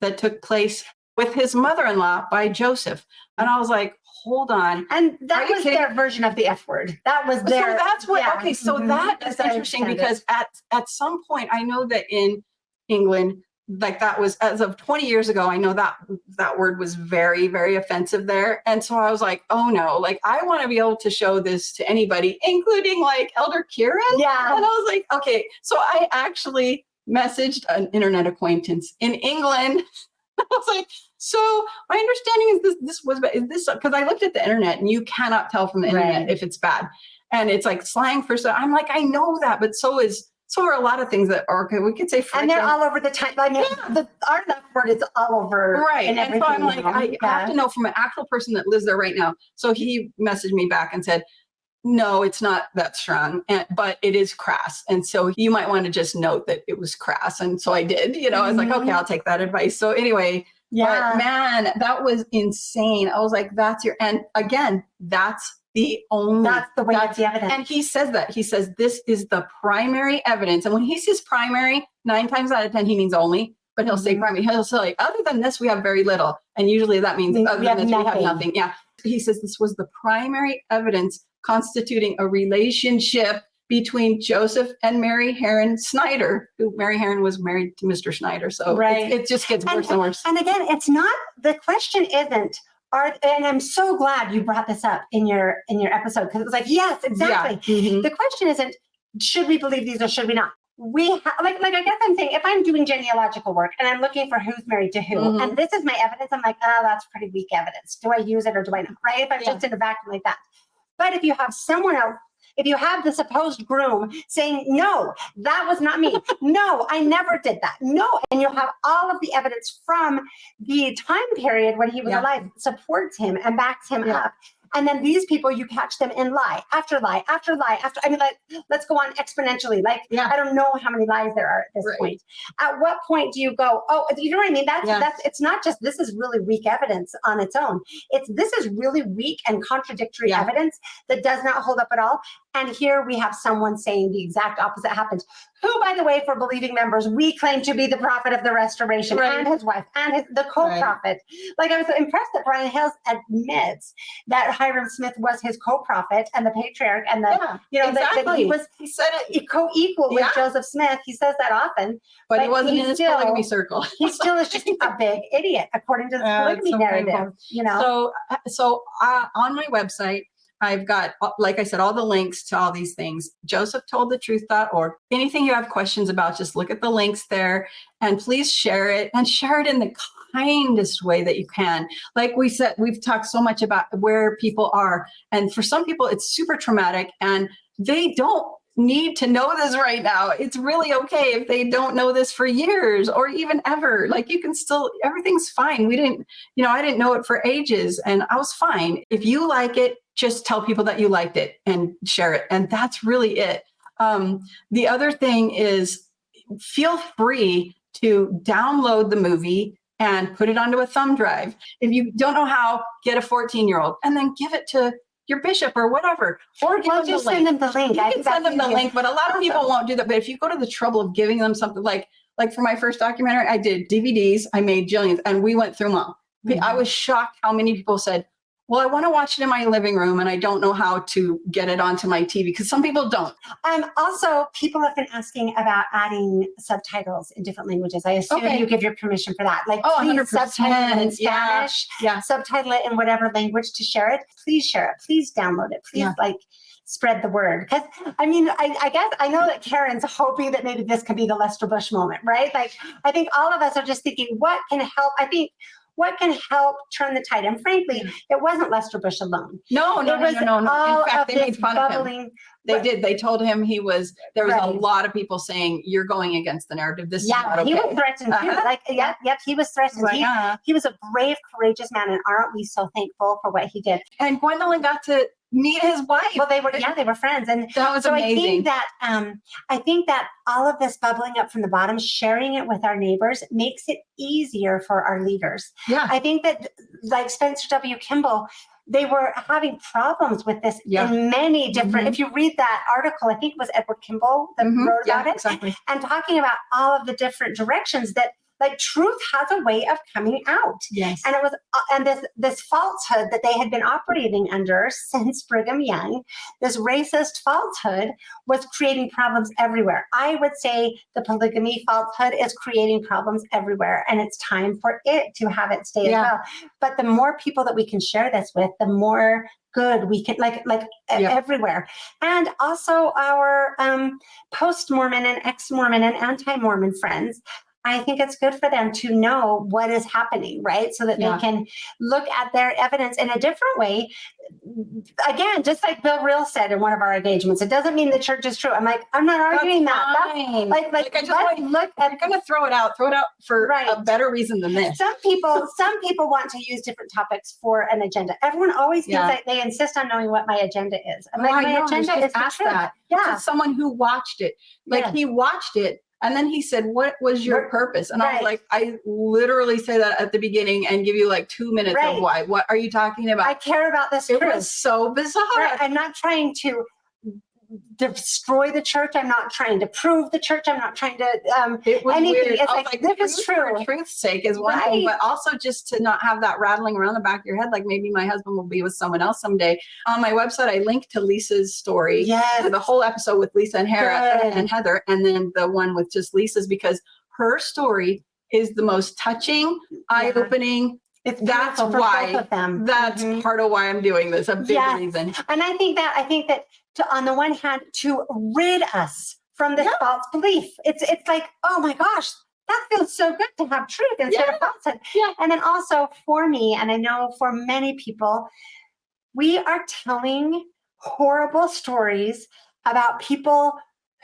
that took place with his mother-in-law by Joseph. And I was like, hold on. And that Are you was kidding? their version of the F word. That was their. So that's what, yeah. okay, so Mhm. that is As I interesting understand it. because at some point, I know that in England, like that was as of 20 years ago, I know that that word was very, very offensive there. And so I was like, oh no, like I want to be able to show this to anybody, including like Elder Kieran. Yeah. And I was like, okay, so I actually messaged an internet acquaintance in England. I was like, so my understanding is is this, because I looked at the internet and you cannot tell from the internet Right. if it's bad. And it's like slang for, so I'm like, I know that, but so are a lot of things that are, okay, we could say And they're frickin'. all over the time. I mean, our F word is all over. Right. And And so I'm like, everything I now. have to know from an actual person that lives there right now. So he messaged me back and said, no, it's not that strong, but it is crass. And so you might want to just note that it was crass. And so I did, I was like, okay, I'll take that advice. So anyway, Yeah. but man, that was insane. I was like, and again, that's the only. That's the way it's the evidence. And he says that. He says this is the primary evidence. And when he says primary, 9 times out of 10, he means only. But he'll say primary. He'll say, like, other than this, we have very little. And usually that means We other have than this, we have nothing. nothing. Yeah. He says this was the primary evidence constituting a relationship between Joseph and Mary Heron Snyder, who Mary Heron was married to Mr. Snyder. So Right. it just gets worse and worse. And again, it's not, the question isn't, and I'm so glad you brought this up in your episode, because it was like, yes, exactly. Yeah. Mhm. The question isn't, should we believe these or should we not? We like I guess I'm saying, if I'm doing genealogical work and I'm looking for who's married to who, Mhm. and this is my evidence, I'm like, oh, that's pretty weak evidence. Do I use it or do I not? Right? If I'm Yeah. just in a vacuum like that. But if you have someone else, if you have the supposed groom saying, no, that was not me. No, I never did that. No. And you'll have all of the evidence from the time period when he was Yeah. alive, supports him and backs him Yeah. up. And then these people, you catch them in lie after lie after lie after. I mean, like, let's go on exponentially. Like, Yeah. I don't know how many lies there are at this Right. point. At what point do you go, oh, you know what I mean? That's it's not just this is really weak evidence on its own. This is really weak and contradictory Yeah. evidence that does not hold up at all. And here we have someone saying the exact opposite happened. Who, by the way, for believing members, we claim to be the prophet of the restoration, Right. and his wife, and the co-prophet. Like, I was impressed that Brian Hales admits that Hiram Smith was his co-prophet and the patriarch, and that exactly. he was He said it, co-equal with Yeah. Joseph Smith. He says that often, but but he wasn't he's in his still- polygamy circle. he still is just a big idiot, according to the polygamy so narrative. painful. So on my website, I've got, like I said, all the links to all these things. JosephToldTheTruth.org. Anything you have questions about, just look at the links there and please share it, and share it in the kindest way that you can. Like we said, we've talked so much about where people are. And for some people, it's super traumatic and they don't need to know this right now. It's really okay if they don't know this for years or even ever. Like, you can still, everything's fine. We didn't, I didn't know it for ages and I was fine. If you like it, just tell people that you liked it and share it. And that's really it. The other thing is, feel free to download the movie and put it onto a thumb drive. If you don't know how, get a 14-year-old and then give it to your bishop or whatever, or give them just the link. send them the link. You can send them the link, but a lot of people won't do that. But if you go to the trouble of giving them something, like for my first documentary, I did DVDs, I made jillions, and we went through them all. Mm-hmm. I was shocked how many people said, well, I want to watch it in my living room and I don't know how to get it onto my TV, because some people don't. Also, people have been asking about adding subtitles in different languages. I assume you give your permission for that. Like, please 100%. subtitle it in Spanish, subtitle it in whatever language to share it. Please share it. Please download it. Please spread the word. Because I guess I know that Karen's hoping that maybe this could be the Lester Bush moment, right? Like, I think all of us are just thinking, what can help? I think what can help turn the tide? And frankly, it wasn't Lester Bush alone. No. In fact, they made fun of him. They did. They told him there was a lot of people saying, you're going against the narrative. This is not okay. He was threatened too. He was threatened. He was a brave, courageous man. And aren't we so thankful for what he did? And Gwendolyn got to meet his wife. Well, they were friends. And That was so amazing. I think that all of this bubbling up from the bottom, sharing it with our neighbors makes it easier for our leaders. Yeah. I think that like Spencer W. Kimball, they were having problems with this in many different, if you read that article, I think it was Edward Kimball that wrote about it, exactly. and talking about all of the different directions that like truth has a way of coming out. Yes. And it was, and this falsehood that they had been operating under since Brigham Young, this racist falsehood was creating problems everywhere. I would say the polygamy falsehood is creating problems everywhere, and it's time for it to have its day as well. But the more people that we can share this with, the more good we can, everywhere. And also our post-Mormon and ex-Mormon and anti-Mormon friends, I think it's good for them to know what is happening, right? So that they can look at their evidence in a different way. Again, just like Bill Reel said in one of our engagements, it doesn't mean the church is true. I'm like, I'm not arguing that. That's like I just look at. I'm going to throw it out for a better reason than this. Some people want to use different topics for an agenda. Everyone always thinks that they insist on knowing what my agenda is. I'm like, my agenda is ask the truth. that. Yeah. To someone who watched it, he watched it. And then he said, what was your purpose? And I was like, I literally say that at the beginning and give you like 2 minutes of why. What are you talking about? I care about this It truth. was so bizarre. Right. I'm not trying to destroy the church. I'm not trying to prove the church. I'm not trying to it was anything. Weird. It's like this is true. For truth's sake is one thing, but also just to not have that rattling around the back of your head. Like maybe my husband will be with someone else someday. On my website, I linked to Lisa's story. Yes. The whole episode with Lisa and Heather, and then the one with just Lisa's, because her story is the most touching, eye-opening. That's why. Both of them. That's part of why I'm doing this. A big reason. And I think that on the one hand, to rid us from this false belief. It's like, oh my gosh, that feels so good to have truth instead of falsehood. Yeah. And then also for me, and I know for many people, we are telling horrible stories about people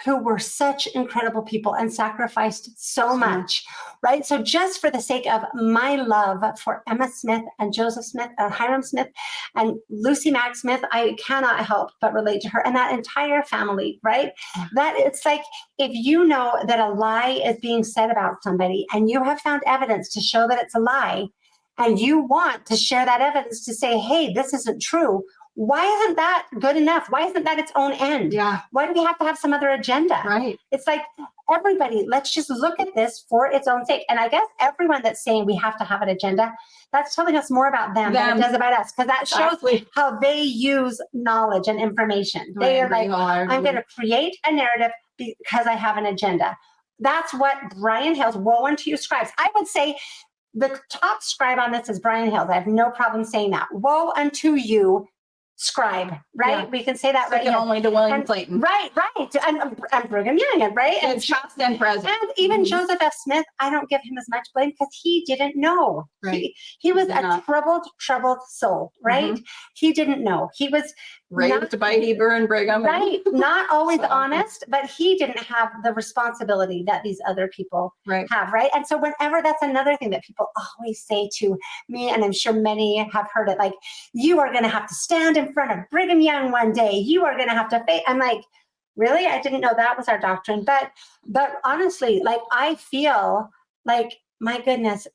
who were such incredible people and sacrificed so much, right? So just for the sake of my love for Emma Smith and Joseph Smith and Hiram Smith and Lucy Mack Smith, I cannot help but relate to her and that entire family, right? That it's like, if you know that a lie is being said about somebody and you have found evidence to show that it's a lie, and you want to share that evidence to say, hey, this isn't true. Why isn't that good enough? Why isn't that its own end? Yeah. Why do we have to have some other agenda? Right. It's like, everybody, let's just look at this for its own sake. And I guess everyone that's saying we have to have an agenda, that's telling us more about them than it does about us. Because that shows how they use knowledge and information. They are like, I'm going to create a narrative because I have an agenda. That's what Brian Hales, woe unto you, scribes. I would say the top scribe on this is Brian Hales. I have no problem saying that. Woe unto you, scribe, right? Yeah. We can say that Second only to William Clayton. Right. And Brigham Young, right? And past and present. And even Joseph F. Smith, I don't give him as much blame because he didn't know. Right. He was a troubled soul, right? He didn't know. He was raised by Heber and Brigham. Right. Not always honest, but he didn't have the responsibility that these other people have, right? And so whenever, that's another thing that people always say to me, and I'm sure many have heard it, like, you are going to have to stand in front of Brigham Young one day. You are going to have to face. I'm like, really? I didn't know that was our doctrine. But honestly, like, I feel like, my goodness,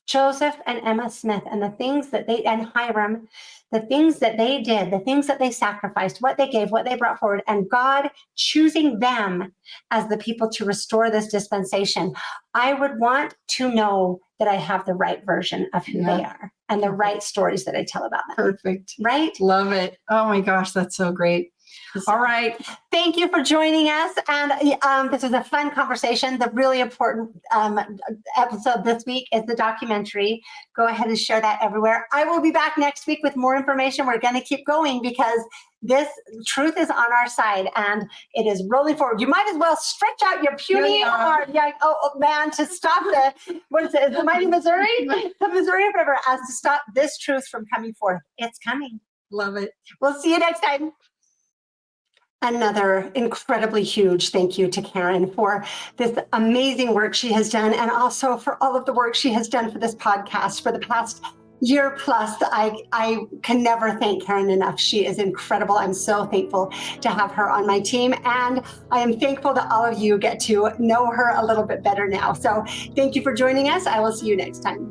Joseph and Emma Smith and the things that and Hiram, the things that they did, the things that they sacrificed, what they gave, what they brought forward, and God choosing them as the people to restore this dispensation. I would want to know that I have the right version of who they are and the right stories that I tell about them. Perfect. Right? Love it. Oh my gosh, that's so great. All right. Thank you for joining us. And this was a fun conversation. The really important episode this week is the documentary. Go ahead and share that everywhere. I will be back next week with more information. We're going to keep going because this truth is on our side and it is rolling forward. You might as well stretch out your puny arm, to stop the Mighty Missouri? The Missouri River, as to stop this truth from coming forth. It's coming. Love it. We'll see you next time. Another incredibly huge thank you to Karen for this amazing work she has done, and also for all of the work she has done for this podcast for the past year plus. I can never thank Karen enough. She is incredible. I'm so thankful to have her on my team, and I am thankful that all of you get to know her a little bit better now. So thank you for joining us. I will see you next time.